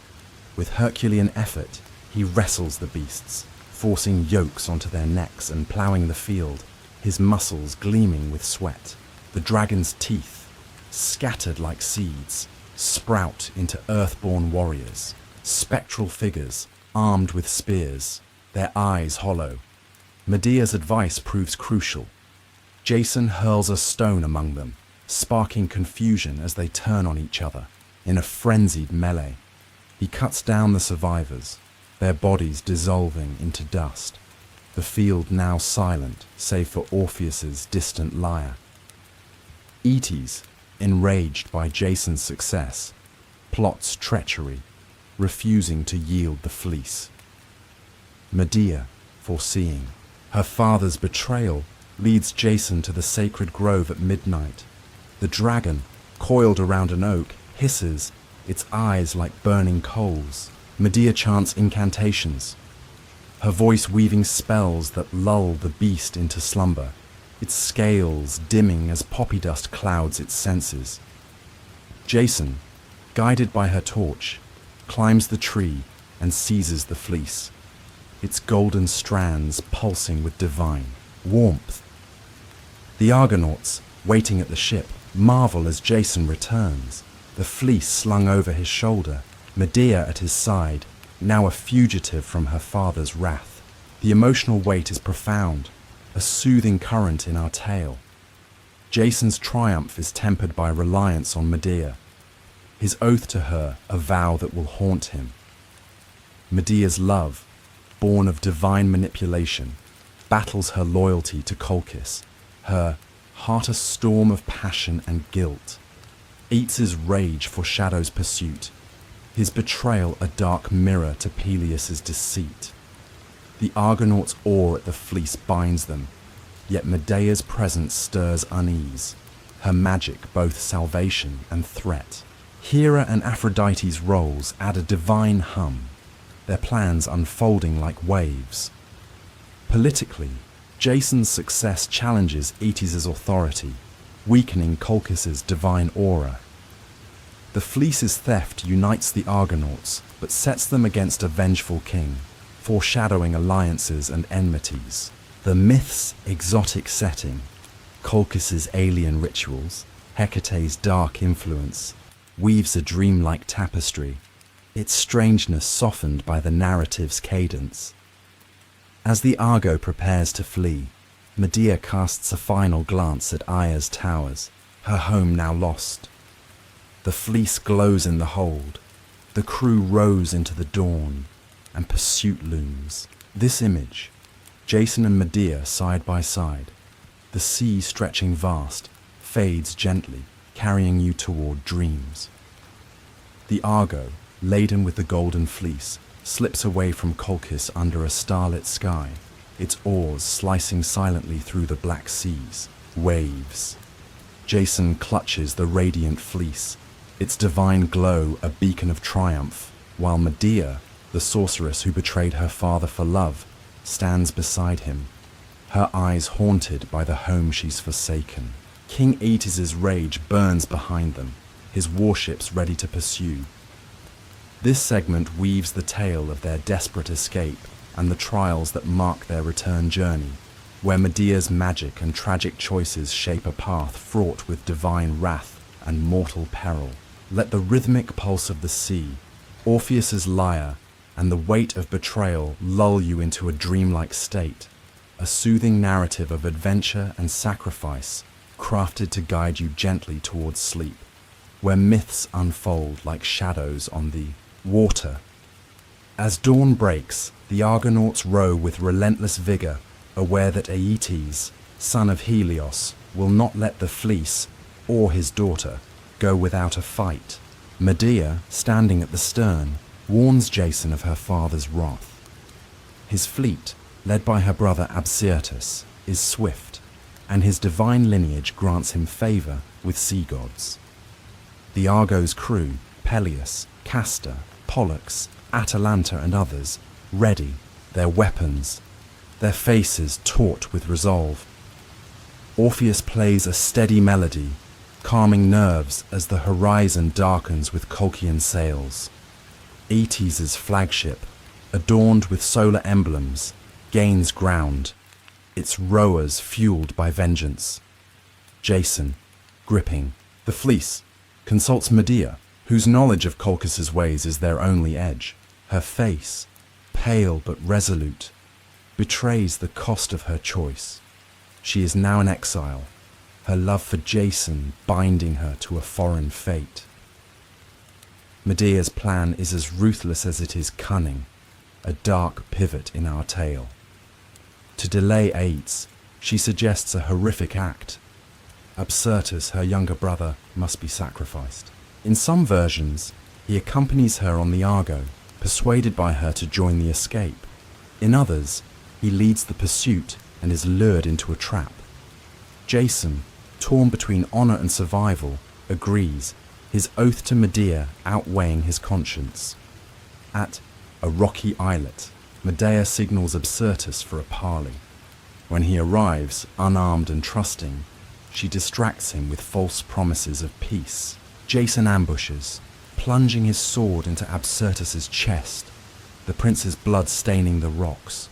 With Herculean effort, he wrestles the beasts, forcing yokes onto their necks and ploughing the field, his muscles gleaming with sweat. The dragon's teeth, scattered like seeds, sprout into earthborn warriors, spectral figures armed with spears, their eyes hollow. Medea's advice proves crucial. Jason hurls a stone among them, sparking confusion as they turn on each other in a frenzied melee. He cuts down the survivors, their bodies dissolving into dust. The field now silent, save for Orpheus's distant lyre. Aetes, enraged by Jason's success, plots treachery, refusing to yield the fleece. Medea, foreseeing her father's betrayal, leads Jason to the sacred grove at midnight. The dragon, coiled around an oak, hisses, its eyes like burning coals. Medea chants incantations, her voice weaving spells that lull the beast into slumber, its scales dimming as poppy dust clouds its senses. Jason, guided by her torch, climbs the tree and seizes the fleece, its golden strands pulsing with divine warmth. The Argonauts, waiting at the ship, marvel as Jason returns, the fleece slung over his shoulder, Medea at his side, now a fugitive from her father's wrath. The emotional weight is profound, a soothing current in our tale. Jason's triumph is tempered by reliance on Medea, his oath to her a vow that will haunt him. Medea's love, born of divine manipulation, battles her loyalty to Colchis, her heart a storm of passion and guilt. Aetes' rage foreshadows pursuit, his betrayal a dark mirror to Peleus' deceit. The Argonauts' awe at the fleece binds them, yet Medea's presence stirs unease, her magic both salvation and threat. Hera and Aphrodite's roles add a divine hum, their plans unfolding like waves. Politically, Jason's success challenges Aetes' authority, weakening Colchis' divine aura. The fleece's theft unites the Argonauts, but sets them against a vengeful king, foreshadowing alliances and enmities. The myth's exotic setting, Colchis' alien rituals, Hecate's dark influence, weaves a dreamlike tapestry, its strangeness softened by the narrative's cadence. As the Argo prepares to flee, Medea casts a final glance at Aia's towers, her home now lost. The fleece glows in the hold, the crew rows into the dawn, and pursuit looms. This image, Jason and Medea side by side, the sea stretching vast, fades gently, carrying you toward dreams. The Argo, laden with the Golden Fleece, slips away from Colchis under a starlit sky, its oars slicing silently through the black seas, waves. Jason clutches the radiant fleece, its divine glow a beacon of triumph, while Medea, the sorceress who betrayed her father for love, stands beside him, her eyes haunted by the home she's forsaken. King Aetes' rage burns behind them, his warships ready to pursue. This segment weaves the tale of their desperate escape and the trials that mark their return journey, where Medea's magic and tragic choices shape a path fraught with divine wrath and mortal peril. Let the rhythmic pulse of the sea, Orpheus's lyre, and the weight of betrayal lull you into a dreamlike state, a soothing narrative of adventure and sacrifice, crafted to guide you gently towards sleep, where myths unfold like shadows on the water. As dawn breaks, the Argonauts row with relentless vigor, aware that Aeetes, son of Helios, will not let the fleece, or his daughter, go without a fight. Medea, standing at the stern, warns Jason of her father's wrath. His fleet, led by her brother Absyrtus, is swift, and his divine lineage grants him favor with sea gods. The Argo's crew, Peleus, Castor, Pollux, Atalanta and others, ready, their weapons, their faces taut with resolve. Orpheus plays a steady melody, calming nerves as the horizon darkens with Colchian sails. Aetes' flagship, adorned with solar emblems, gains ground, its rowers fueled by vengeance. Jason, gripping the fleece, consults Medea, whose knowledge of Colchis' ways is their only edge. Her face, pale but resolute, betrays the cost of her choice. She is now in exile, her love for Jason binding her to a foreign fate. Medea's plan is as ruthless as it is cunning, a dark pivot in our tale. To delay Aetes, she suggests a horrific act. Absyrtus, her younger brother, must be sacrificed. In some versions, he accompanies her on the Argo, persuaded by her to join the escape. In others, he leads the pursuit and is lured into a trap. Jason, torn between honor and survival, agrees, his oath to Medea outweighing his conscience. At a rocky islet, Medea signals Absyrtus for a parley. When he arrives, unarmed and trusting, she distracts him with false promises of peace. Jason ambushes, plunging his sword into Absyrtus' chest, the prince's blood staining the rocks.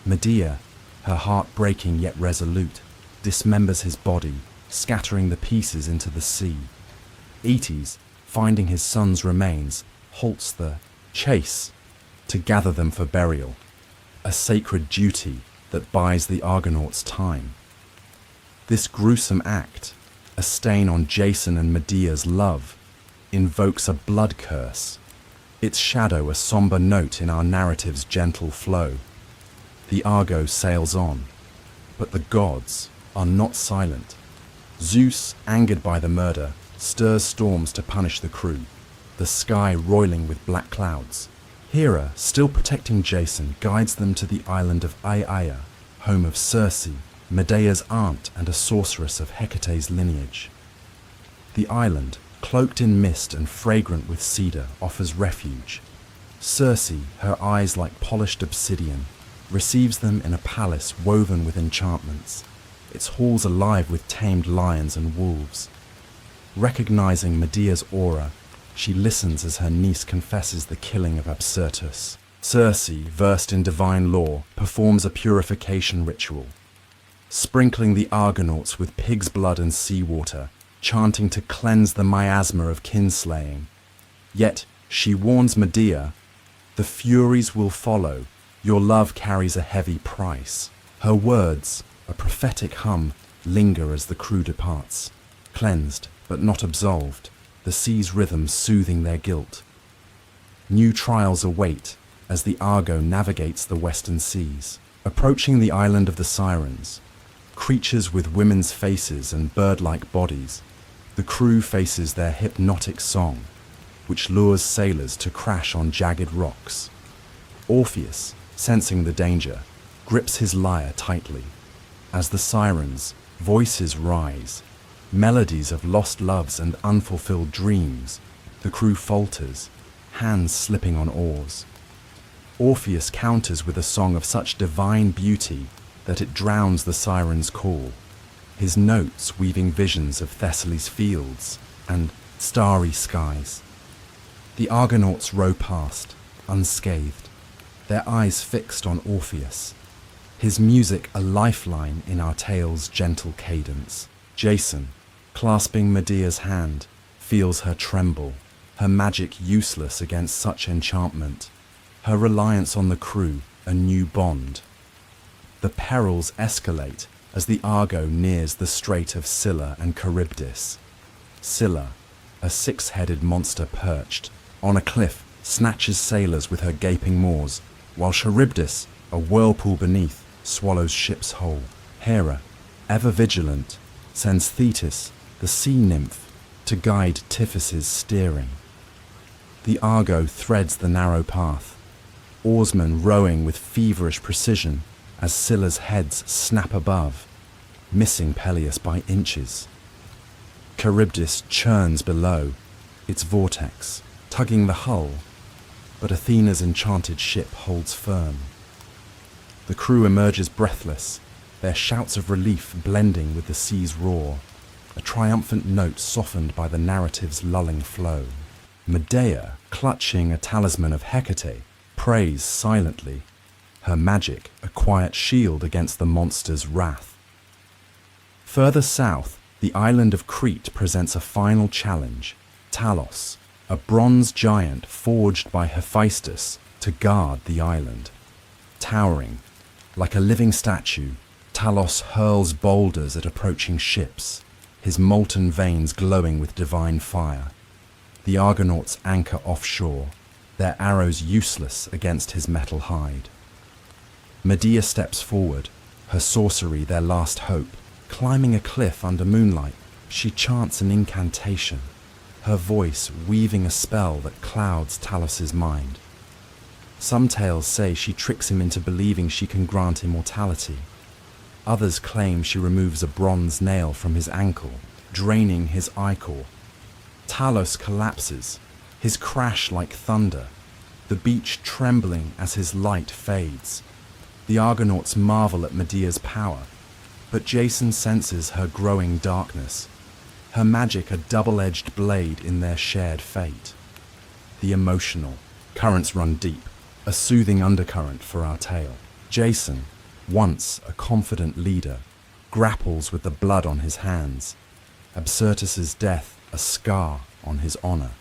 Medea, her heart breaking yet resolute, dismembers his body, scattering the pieces into the sea. Aetes, finding his son's remains, halts the chase to gather them for burial, a sacred duty that buys the Argonauts time. This gruesome act, a stain on Jason and Medea's love, invokes a blood curse, its shadow a somber note in our narrative's gentle flow. The Argo sails on, but the gods, are not silent. Zeus, angered by the murder, stirs storms to punish the crew, the sky roiling with black clouds. Hera, still protecting Jason, guides them to the island of Aiaia, home of Circe, Medea's aunt and a sorceress of Hecate's lineage. The island, cloaked in mist and fragrant with cedar, offers refuge. Circe, her eyes like polished obsidian, receives them in a palace woven with enchantments, its halls alive with tamed lions and wolves. Recognizing Medea's aura, she listens as her niece confesses the killing of Absyrtus. Circe, versed in divine lore, performs a purification ritual, sprinkling the Argonauts with pig's blood and seawater, chanting to cleanse the miasma of kinslaying. Yet she warns Medea, "The Furies will follow. Your love carries a heavy price." Her words, a prophetic hum, linger as the crew departs, cleansed but not absolved, the sea's rhythm soothing their guilt. New trials await as the Argo navigates the western seas. Approaching the island of the Sirens, creatures with women's faces and bird-like bodies, the crew faces their hypnotic song, which lures sailors to crash on jagged rocks. Orpheus, sensing the danger, grips his lyre tightly. As the sirens' voices rise, melodies of lost loves and unfulfilled dreams, the crew falters, hands slipping on oars. Orpheus counters with a song of such divine beauty that it drowns the siren's call, his notes weaving visions of Thessaly's fields and starry skies. The Argonauts row past, unscathed, their eyes fixed on Orpheus, his music a lifeline in our tale's gentle cadence. Jason, clasping Medea's hand, feels her tremble, her magic useless against such enchantment, her reliance on the crew a new bond. The perils escalate as the Argo nears the Strait of Scylla and Charybdis. Scylla, a six-headed monster perched on a cliff, snatches sailors with her gaping maws, while Charybdis, a whirlpool beneath, swallows ships whole. Hera, ever vigilant, sends Thetis, the sea nymph, to guide Tiphys's steering. The Argo threads the narrow path, oarsmen rowing with feverish precision as Scylla's heads snap above, missing Peleus by inches. Charybdis churns below, its vortex tugging the hull, but Athena's enchanted ship holds firm. The crew emerges breathless, their shouts of relief blending with the sea's roar, a triumphant note softened by the narrative's lulling flow. Medea, clutching a talisman of Hecate, prays silently, her magic a quiet shield against the monster's wrath. Further south, the island of Crete presents a final challenge. Talos, a bronze giant forged by Hephaestus to guard the island. Towering, like a living statue, Talos hurls boulders at approaching ships, his molten veins glowing with divine fire. The Argonauts anchor offshore, their arrows useless against his metal hide. Medea steps forward, her sorcery their last hope. Climbing a cliff under moonlight, she chants an incantation, her voice weaving a spell that clouds Talos's mind. Some tales say she tricks him into believing she can grant immortality. Others claim she removes a bronze nail from his ankle, draining his ichor. Talos collapses, his crash like thunder, the beach trembling as his light fades. The Argonauts marvel at Medea's power, but Jason senses her growing darkness, her magic a double-edged blade in their shared fate. The emotional currents run deep, a soothing undercurrent for our tale. Jason, once a confident leader, grapples with the blood on his hands, Absyrtus's death a scar on his honor.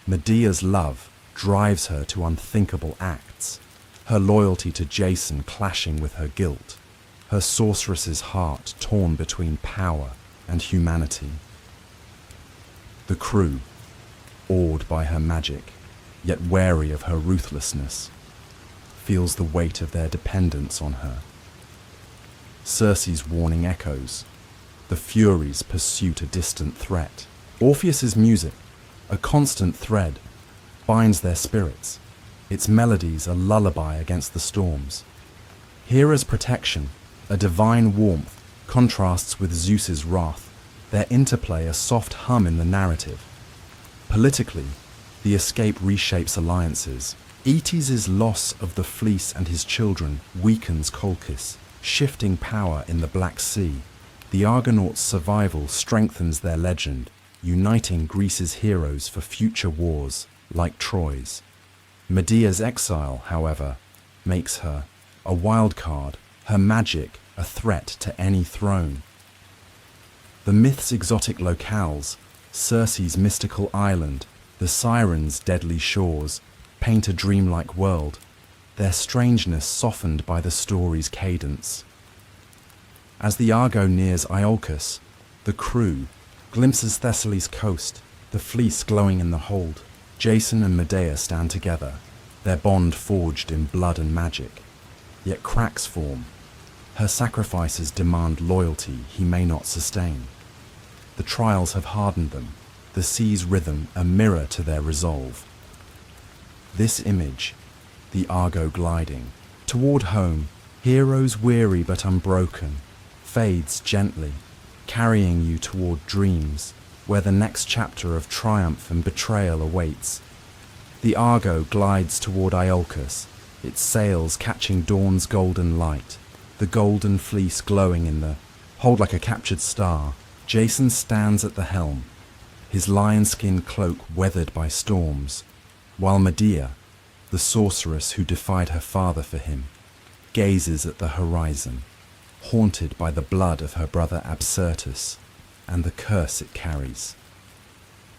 Medea's love drives her to unthinkable acts, her loyalty to Jason clashing with her guilt, her sorceress's heart torn between power and humanity. The crew, awed by her magic, yet wary of her ruthlessness, feels the weight of their dependence on her. Circe's warning echoes. The Furies pursuit a distant threat. Orpheus's music, a constant thread, binds their spirits. Its melodies a lullaby against the storms. Hera's protection, a divine warmth, contrasts with Zeus's wrath, their interplay a soft hum in the narrative. Politically, the escape reshapes alliances. Aetes's loss of the fleece and his children weakens Colchis, shifting power in the Black Sea. The Argonauts' survival strengthens their legend, uniting Greece's heroes for future wars, like Troy's. Medea's exile, however, makes her a wild card, her magic a threat to any throne. The myth's exotic locales, Circe's mystical island, the sirens' deadly shores, paint a dreamlike world, their strangeness softened by the story's cadence. As the Argo nears Iolcus, the crew glimpses Thessaly's coast, the fleece glowing in the hold. Jason and Medea stand together, their bond forged in blood and magic. Yet cracks form. Her sacrifices demand loyalty he may not sustain. The trials have hardened them, the sea's rhythm a mirror to their resolve. This image, the Argo gliding toward home, heroes weary but unbroken, fades gently, carrying you toward dreams where the next chapter of triumph and betrayal awaits. The Argo glides toward Iolcus, its sails catching dawn's golden light, the golden fleece glowing in the hold like a captured star. Jason stands at the helm, his lion-skin cloak weathered by storms, while Medea, the sorceress who defied her father for him, gazes at the horizon, haunted by the blood of her brother Absyrtus and the curse it carries.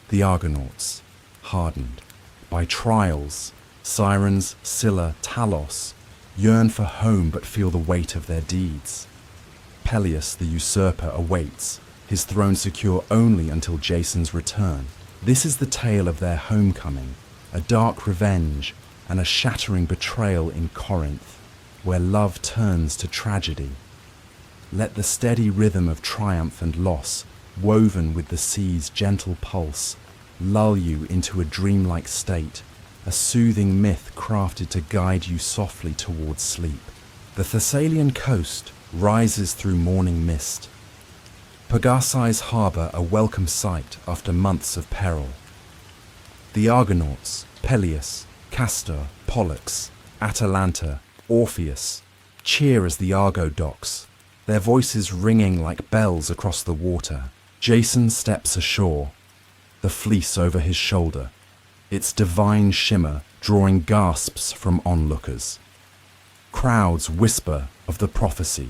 The Argonauts, hardened by trials, Sirens, Scylla, Talos, yearn for home but feel the weight of their deeds. Peleus the usurper awaits, his throne secure only until Jason's return. This is the tale of their homecoming, a dark revenge and a shattering betrayal in Corinth, where love turns to tragedy. Let the steady rhythm of triumph and loss, woven with the sea's gentle pulse, lull you into a dreamlike state, a soothing myth crafted to guide you softly towards sleep. The Thessalian coast rises through morning mist. Pagasai's harbour a welcome sight after months of peril. The Argonauts, Peleus, Castor, Pollux, Atalanta, Orpheus, cheer as the Argo docks, their voices ringing like bells across the water. Jason steps ashore, the fleece over his shoulder, its divine shimmer drawing gasps from onlookers. Crowds whisper of the prophecy.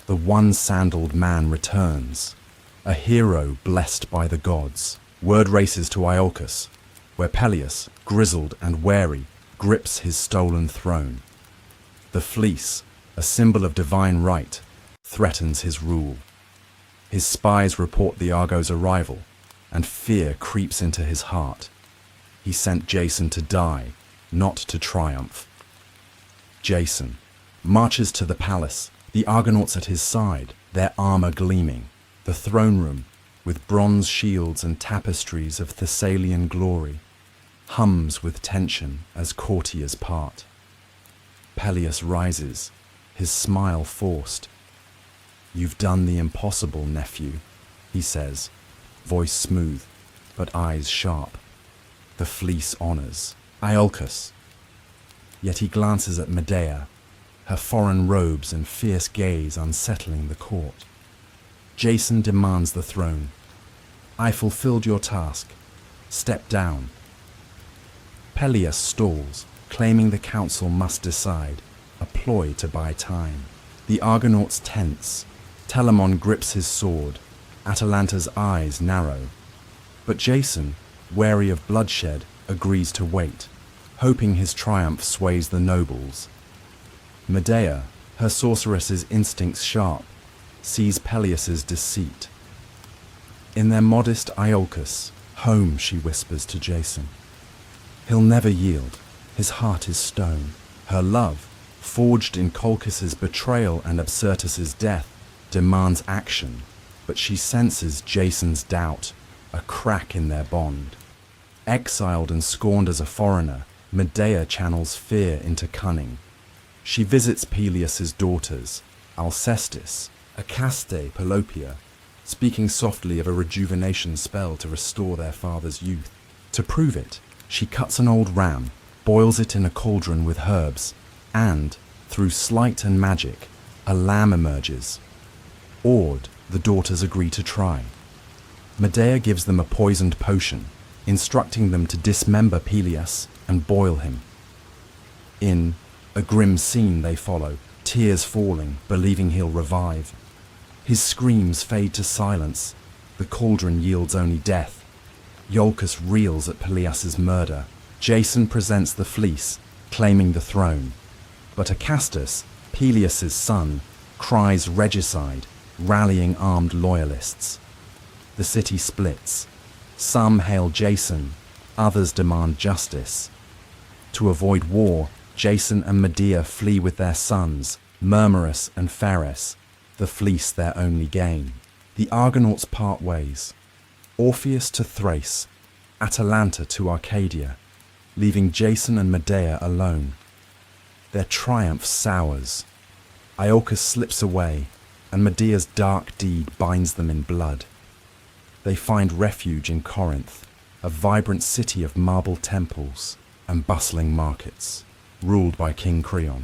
The one-sandaled man returns, a hero blessed by the gods. Word races to Iolcus, where Peleus, grizzled and wary, grips his stolen throne. The fleece, a symbol of divine right, threatens his rule. His spies report the Argo's arrival, and fear creeps into his heart. He sent Jason to die, not to triumph. Jason marches to the palace, the Argonauts at his side, their armor gleaming. The throne room, with bronze shields and tapestries of Thessalian glory, hums with tension as courtiers part. Peleus rises, his smile forced. "You've done the impossible, nephew," he says, voice smooth, but eyes sharp. The fleece honors Iolcus. Yet he glances at Medea, her foreign robes and fierce gaze unsettling the court. Jason demands the throne. "I fulfilled your task. Step down." Peleus stalls, claiming the council must decide, a ploy to buy time. The Argonauts tense. Telamon grips his sword. Atalanta's eyes narrow. But Jason, wary of bloodshed, agrees to wait, hoping his triumph sways the nobles. Medea, her sorceress's instincts sharp, sees Peleus's deceit. In their modest Iolcus, home, she whispers to Jason. He'll never yield, his heart is stone. Her love, forged in Colchis's betrayal and Absyrtus's death, demands action, but she senses Jason's doubt, a crack in their bond. Exiled and scorned as a foreigner, Medea channels fear into cunning. She visits Peleus's daughters, Alcestis, Acaste, Pelopia, speaking softly of a rejuvenation spell to restore their father's youth. To prove it, she cuts an old ram, boils it in a cauldron with herbs, and, through sleight and magic, a lamb emerges. Awed, the daughters agree to try. Medea gives them a poisoned potion, instructing them to dismember Peleus and boil him. In a grim scene they follow, tears falling, believing he'll revive. His screams fade to silence, the cauldron yields only death. Iolcus reels at Peleus's murder. Jason presents the fleece, claiming the throne. But Acastus, Peleus's son, cries regicide, rallying armed loyalists. The city splits. Some hail Jason, others demand justice. To avoid war, Jason and Medea flee with their sons, Murmurus and Pheres, the fleece their only gain. The Argonauts part ways. Orpheus to Thrace, Atalanta to Arcadia, leaving Jason and Medea alone. Their triumph sours. Iolcus slips away, and Medea's dark deed binds them in blood. They find refuge in Corinth, a vibrant city of marble temples and bustling markets, ruled by King Creon.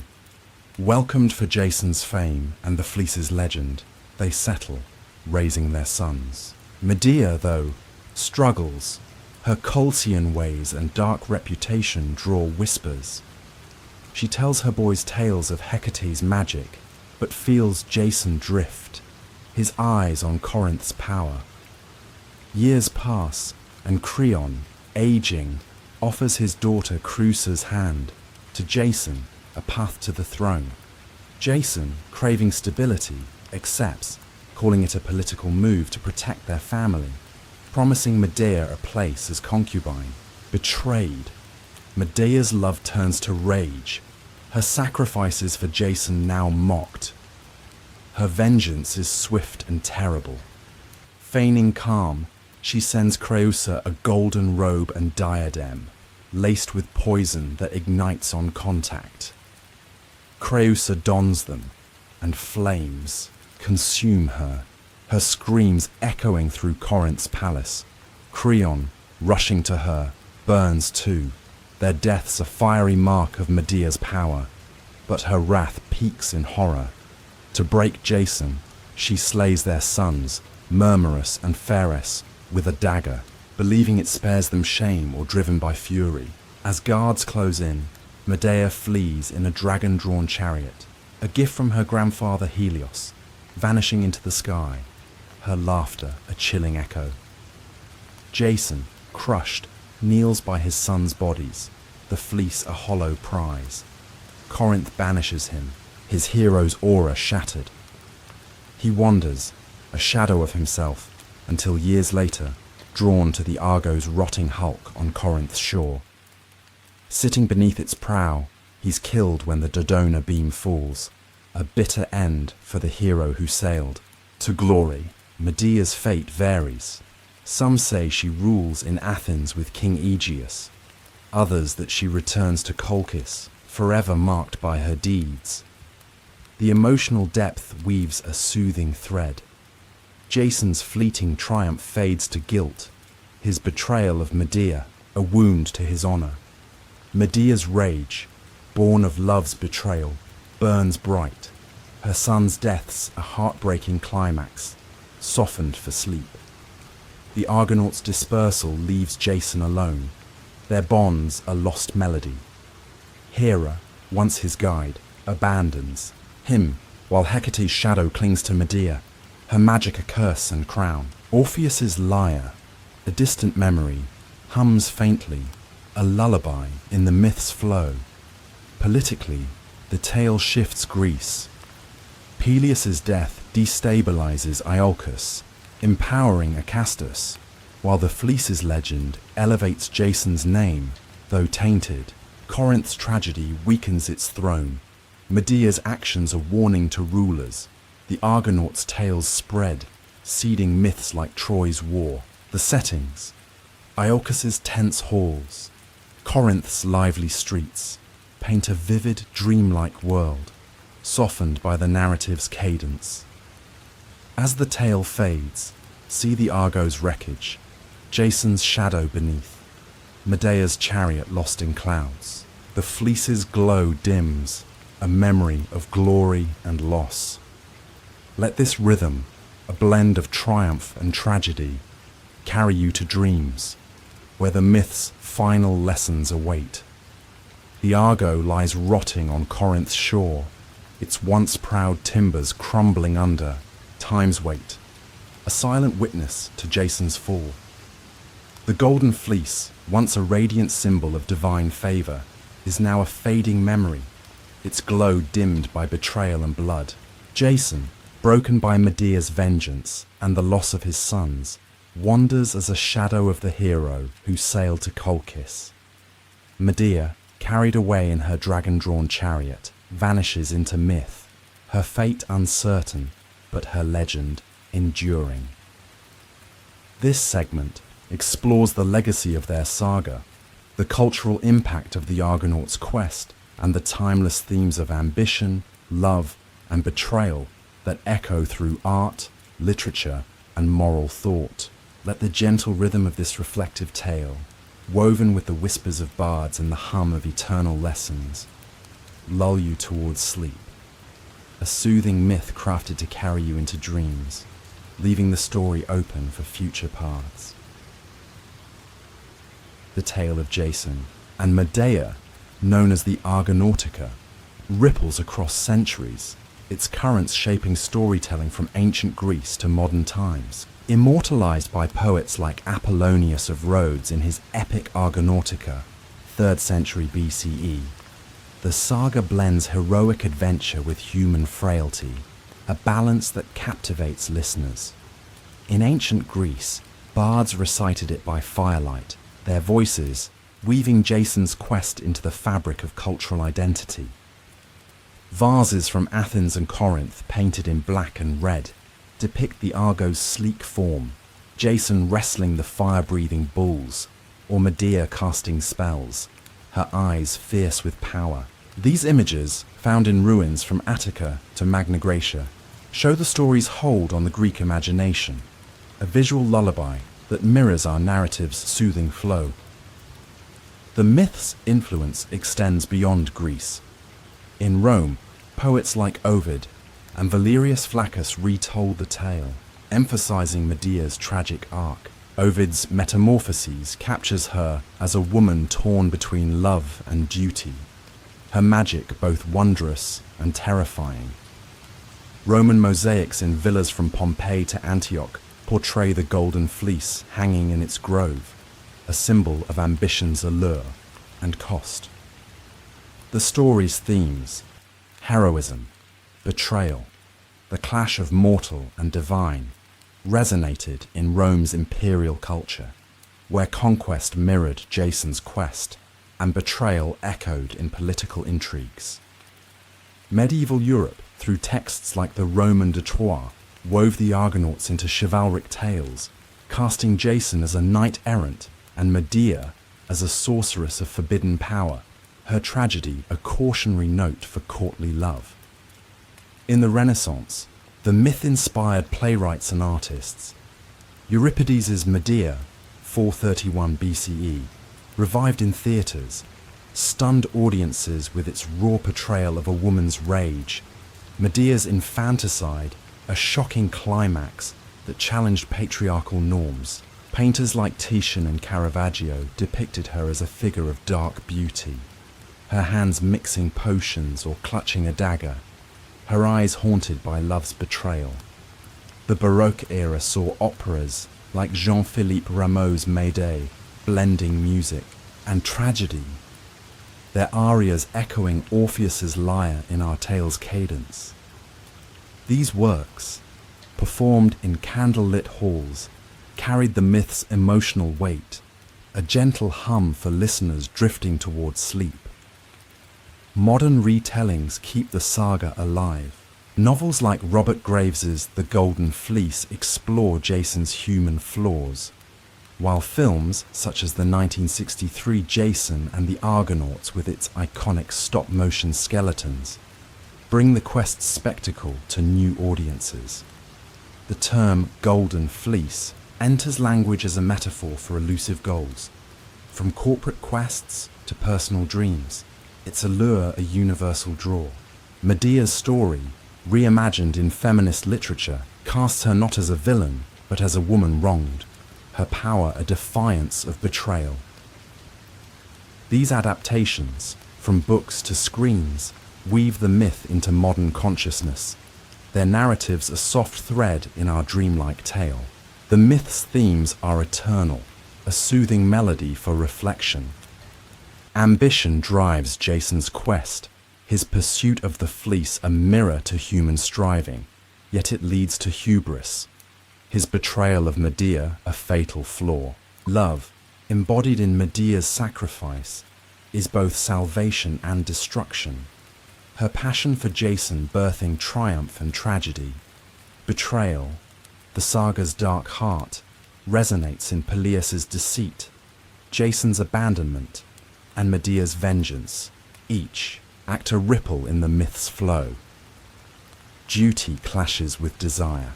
Welcomed for Jason's fame and the fleece's legend, they settle, raising their sons. Medea, though, struggles. Her Colchian ways and dark reputation draw whispers. She tells her boys tales of Hecate's magic, but feels Jason drift, his eyes on Corinth's power. Years pass, and Creon, aging, offers his daughter Creusa's hand, to Jason, a path to the throne. Jason, craving stability, accepts, calling it a political move to protect their family, promising Medea a place as concubine. Betrayed, Medea's love turns to rage, her sacrifices for Jason now mocked. Her vengeance is swift and terrible. Feigning calm, she sends Creusa a golden robe and diadem, laced with poison that ignites on contact. Creusa dons them, and flames consume her, her screams echoing through Corinth's palace. Creon, rushing to her, burns too, their deaths a fiery mark of Medea's power, but her wrath peaks in horror. To break Jason, she slays their sons, Murmurus and Pheres, with a dagger, believing it spares them shame or driven by fury. As guards close in, Medea flees in a dragon-drawn chariot, a gift from her grandfather Helios, vanishing into the sky, her laughter a chilling echo. Jason, crushed, kneels by his sons' bodies, the fleece a hollow prize. Corinth banishes him, his hero's aura shattered. He wanders, a shadow of himself, until years later, drawn to the Argo's rotting hulk on Corinth's shore. Sitting beneath its prow, he's killed when the Dodona beam falls, a bitter end for the hero who sailed. To glory, Medea's fate varies. Some say she rules in Athens with King Aegeus, others that she returns to Colchis, forever marked by her deeds. The emotional depth weaves a soothing thread. Jason's fleeting triumph fades to guilt, his betrayal of Medea, a wound to his honor. Medea's rage, born of love's betrayal, burns bright, her sons' deaths a heartbreaking climax, softened for sleep. The Argonauts' dispersal leaves Jason alone, their bonds a lost melody. Hera, once his guide, abandons him, while Hecate's shadow clings to Medea, her magic a curse and crown. Orpheus's lyre, a distant memory, hums faintly, a lullaby in the myth's flow. Politically, the tale shifts Greece. Peleus's death destabilizes Iolcus, empowering Acastus, while the fleece's legend elevates Jason's name, though tainted. Corinth's tragedy weakens its throne. Medea's actions a warning to rulers. The Argonauts' tales spread, seeding myths like Troy's war. The settings: Iolcus' tense halls, Corinth's lively streets, paint a vivid, dreamlike world, softened by the narrative's cadence. As the tale fades, see the Argo's wreckage, Jason's shadow beneath, Medea's chariot lost in clouds. The fleece's glow dims, a memory of glory and loss. Let this rhythm, a blend of triumph and tragedy, carry you to dreams, where the myth's final lessons await. The Argo lies rotting on Corinth's shore, its once proud timbers crumbling under time's weight, a silent witness to Jason's fall. The Golden Fleece, once a radiant symbol of divine favor, is now a fading memory, its glow dimmed by betrayal and blood. Jason, broken by Medea's vengeance and the loss of his sons, wanders as a shadow of the hero who sailed to Colchis. Medea, carried away in her dragon-drawn chariot, vanishes into myth, her fate uncertain, but her legend enduring. This segment explores the legacy of their saga, the cultural impact of the Argonauts' quest, and the timeless themes of ambition, love, and betrayal that echo through art, literature, and moral thought. Let the gentle rhythm of this reflective tale, woven with the whispers of bards and the hum of eternal lessons, lull you towards sleep, a soothing myth crafted to carry you into dreams, leaving the story open for future paths. The tale of Jason and Medea, known as the Argonautica, ripples across centuries, its currents shaping storytelling from ancient Greece to modern times. Immortalized by poets like Apollonius of Rhodes in his epic Argonautica, 3rd century BCE, the saga blends heroic adventure with human frailty, a balance that captivates listeners. In ancient Greece, bards recited it by firelight, their voices weaving Jason's quest into the fabric of cultural identity. Vases from Athens and Corinth, painted in black and red, depict the Argo's sleek form, Jason wrestling the fire-breathing bulls, or Medea casting spells, her eyes fierce with power. These images, found in ruins from Attica to Magna Graecia, show the story's hold on the Greek imagination, a visual lullaby that mirrors our narrative's soothing flow. The myth's influence extends beyond Greece. In Rome, poets like Ovid and Valerius Flaccus retold the tale, emphasizing Medea's tragic arc. Ovid's Metamorphoses captures her as a woman torn between love and duty, her magic both wondrous and terrifying. Roman mosaics in villas from Pompeii to Antioch portray the Golden Fleece hanging in its grove, a symbol of ambition's allure and cost. The story's themes: heroism, betrayal, the clash of mortal and divine, resonated in Rome's imperial culture, where conquest mirrored Jason's quest and betrayal echoed in political intrigues. Medieval Europe, through texts like the Roman de Troyes, wove the Argonauts into chivalric tales, casting Jason as a knight-errant and Medea as a sorceress of forbidden power, her tragedy a cautionary note for courtly love. In the Renaissance, the myth-inspired playwrights and artists, Euripides' Medea, 431 BCE, revived in theatres, stunned audiences with its raw portrayal of a woman's rage, Medea's infanticide, a shocking climax that challenged patriarchal norms. Painters like Titian and Caravaggio depicted her as a figure of dark beauty, her hands mixing potions or clutching a dagger, her eyes haunted by love's betrayal. The Baroque era saw operas like Jean-Philippe Rameau's Medea, blending music and tragedy, their arias echoing Orpheus's lyre in our tale's cadence. These works, performed in candlelit halls, carried the myth's emotional weight, a gentle hum for listeners drifting towards sleep. Modern retellings keep the saga alive. Novels like Robert Graves's The Golden Fleece explore Jason's human flaws, while films such as the 1963 Jason and the Argonauts with its iconic stop-motion skeletons bring the quest's spectacle to new audiences. The term Golden Fleece enters language as a metaphor for elusive goals. From corporate quests to personal dreams, its allure a universal draw. Medea's story, reimagined in feminist literature, casts her not as a villain, but as a woman wronged, her power a defiance of betrayal. These adaptations, from books to screens, weave the myth into modern consciousness, their narratives a soft thread in our dreamlike tale. The myth's themes are eternal, a soothing melody for reflection. Ambition drives Jason's quest, his pursuit of the fleece a mirror to human striving, yet it leads to hubris. His betrayal of Medea a fatal flaw. Love, embodied in Medea's sacrifice, is both salvation and destruction. Her passion for Jason birthing triumph and tragedy. Betrayal, the saga's dark heart, resonates in Peleus's deceit, Jason's abandonment, and Medea's vengeance, each act a ripple in the myth's flow. Duty clashes with desire.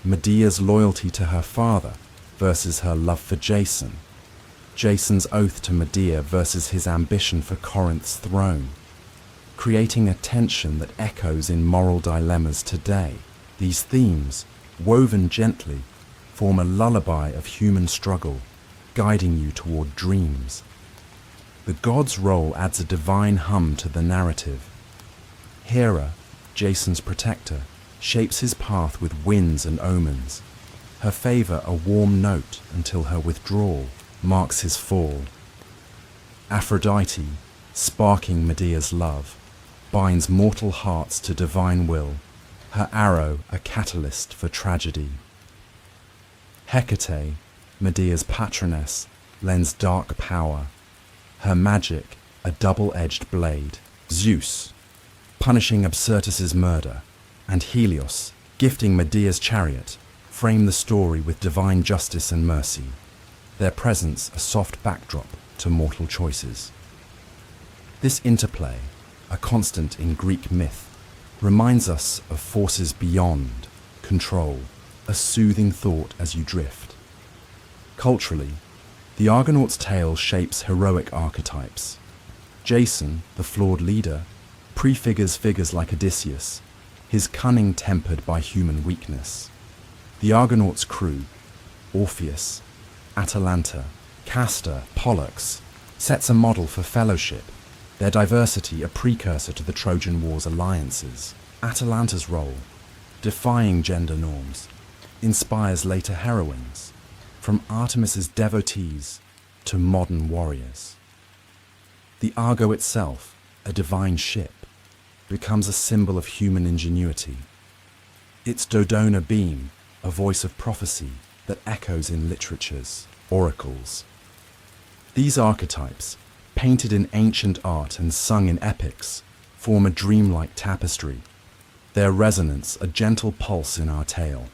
Medea's loyalty to her father versus her love for Jason. Jason's oath to Medea versus his ambition for Corinth's throne, creating a tension that echoes in moral dilemmas today. These themes, woven gently, form a lullaby of human struggle, guiding you toward dreams. The god's role adds a divine hum to the narrative. Hera, Jason's protector, shapes his path with winds and omens, her favor a warm note until her withdrawal marks his fall. Aphrodite, sparking Medea's love, binds mortal hearts to divine will, her arrow a catalyst for tragedy. Hecate, Medea's patroness, lends dark power, her magic a double-edged blade. Zeus, punishing Absyrtus's murder, and Helios, gifting Medea's chariot, frame the story with divine justice and mercy, their presence a soft backdrop to mortal choices. This interplay, a constant in Greek myth, reminds us of forces beyond control, a soothing thought as you drift. Culturally, the Argonauts' tale shapes heroic archetypes. Jason, the flawed leader, prefigures figures like Odysseus, his cunning tempered by human weakness. The Argonauts' crew, Orpheus, Atalanta, Castor, Pollux, sets a model for fellowship, their diversity a precursor to the Trojan War's alliances. Atalanta's role, defying gender norms, inspires later heroines, from Artemis's devotees to modern warriors. The Argo itself, a divine ship, becomes a symbol of human ingenuity. Its Dodona beam, a voice of prophecy that echoes in literatures, oracles. These archetypes, painted in ancient art and sung in epics, form a dreamlike tapestry, their resonance a gentle pulse in our tale.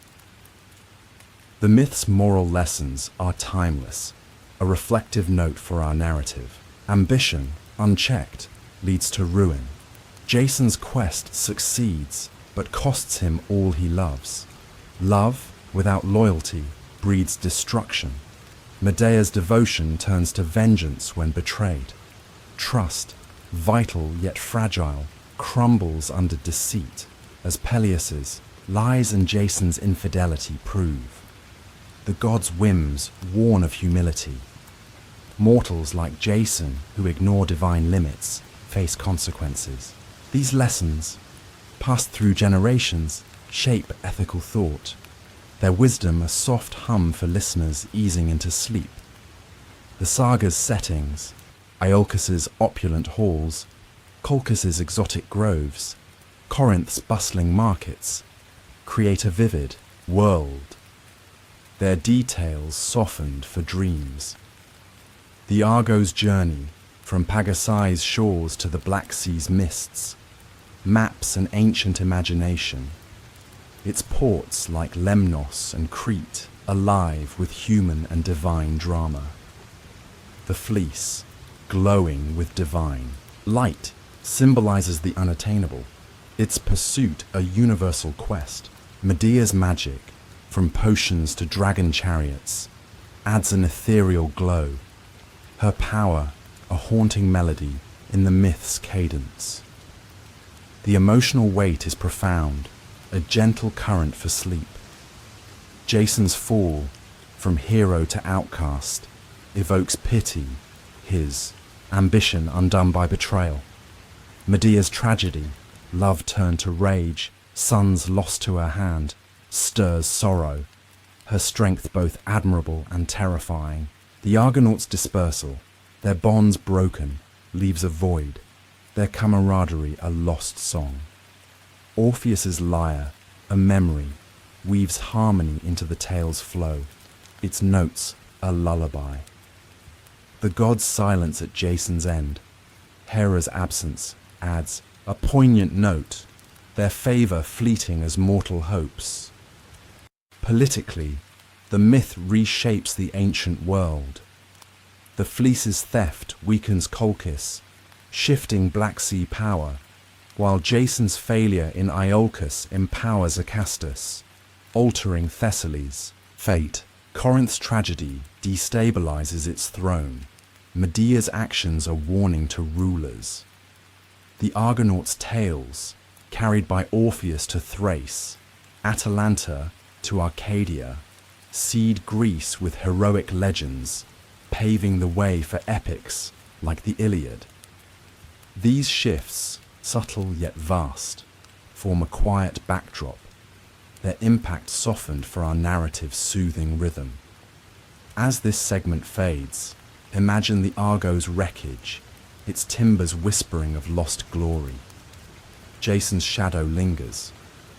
The myth's moral lessons are timeless, a reflective note for our narrative. Ambition, unchecked, leads to ruin. Jason's quest succeeds, but costs him all he loves. Love, without loyalty, breeds destruction. Medea's devotion turns to vengeance when betrayed. Trust, vital yet fragile, crumbles under deceit, as Peleus's lies and Jason's infidelity prove. The god's whims warn of humility. Mortals like Jason, who ignore divine limits, face consequences. These lessons, passed through generations, shape ethical thought, their wisdom a soft hum for listeners easing into sleep. The saga's settings, Iolcus's opulent halls, Colchis' exotic groves, Corinth's bustling markets, create a vivid world, their details softened for dreams. The Argo's journey, From Pagasai's shores to the Black Sea's mists, maps an ancient imagination. Its ports like Lemnos and Crete, alive with human and divine drama. The fleece, glowing with divine light, symbolizes the unattainable, its pursuit a universal quest. Medea's magic, from potions to dragon chariots, adds an ethereal glow. Her power, a haunting melody in the myth's cadence. The emotional weight is profound, a gentle current for sleep. Jason's fall, from hero to outcast, evokes pity, his ambition undone by betrayal. Medea's tragedy, love turned to rage, sons lost to her hand, stirs sorrow, her strength both admirable and terrifying. The Argonauts' dispersal, their bonds broken, leaves a void, their camaraderie a lost song. Orpheus's lyre, a memory, weaves harmony into the tale's flow, its notes a lullaby. The gods' silence at Jason's end, Hera's absence adds a poignant note, their favour fleeting as mortal hopes. Politically, the myth reshapes the ancient world. The fleece's theft weakens Colchis, shifting Black Sea power, while Jason's failure in Iolcus empowers Acastus, altering Thessaly's fate. Corinth's tragedy destabilizes its throne. Medea's actions are warning to rulers. The Argonauts' tales, carried by Orpheus to Thrace, Atalanta to Arcadia, seed Greece with heroic legends, paving the way for epics like the Iliad. These shifts, subtle yet vast, form a quiet backdrop, their impact softened for our narrative's soothing rhythm. As this segment fades, imagine the Argo's wreckage, its timbers whispering of lost glory. Jason's shadow lingers,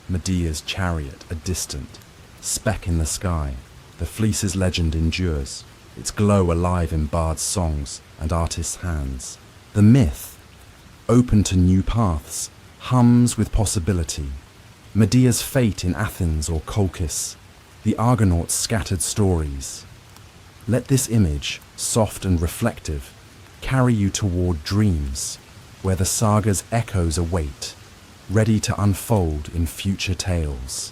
Medea's chariot a distant speck in the sky. The fleece's legend endures, its glow alive in bards' songs and artists' hands. The myth, open to new paths, hums with possibility. Medea's fate in Athens or Colchis, the Argonauts' scattered stories. Let this image, soft and reflective, carry you toward dreams, where the saga's echoes await, ready to unfold in future tales.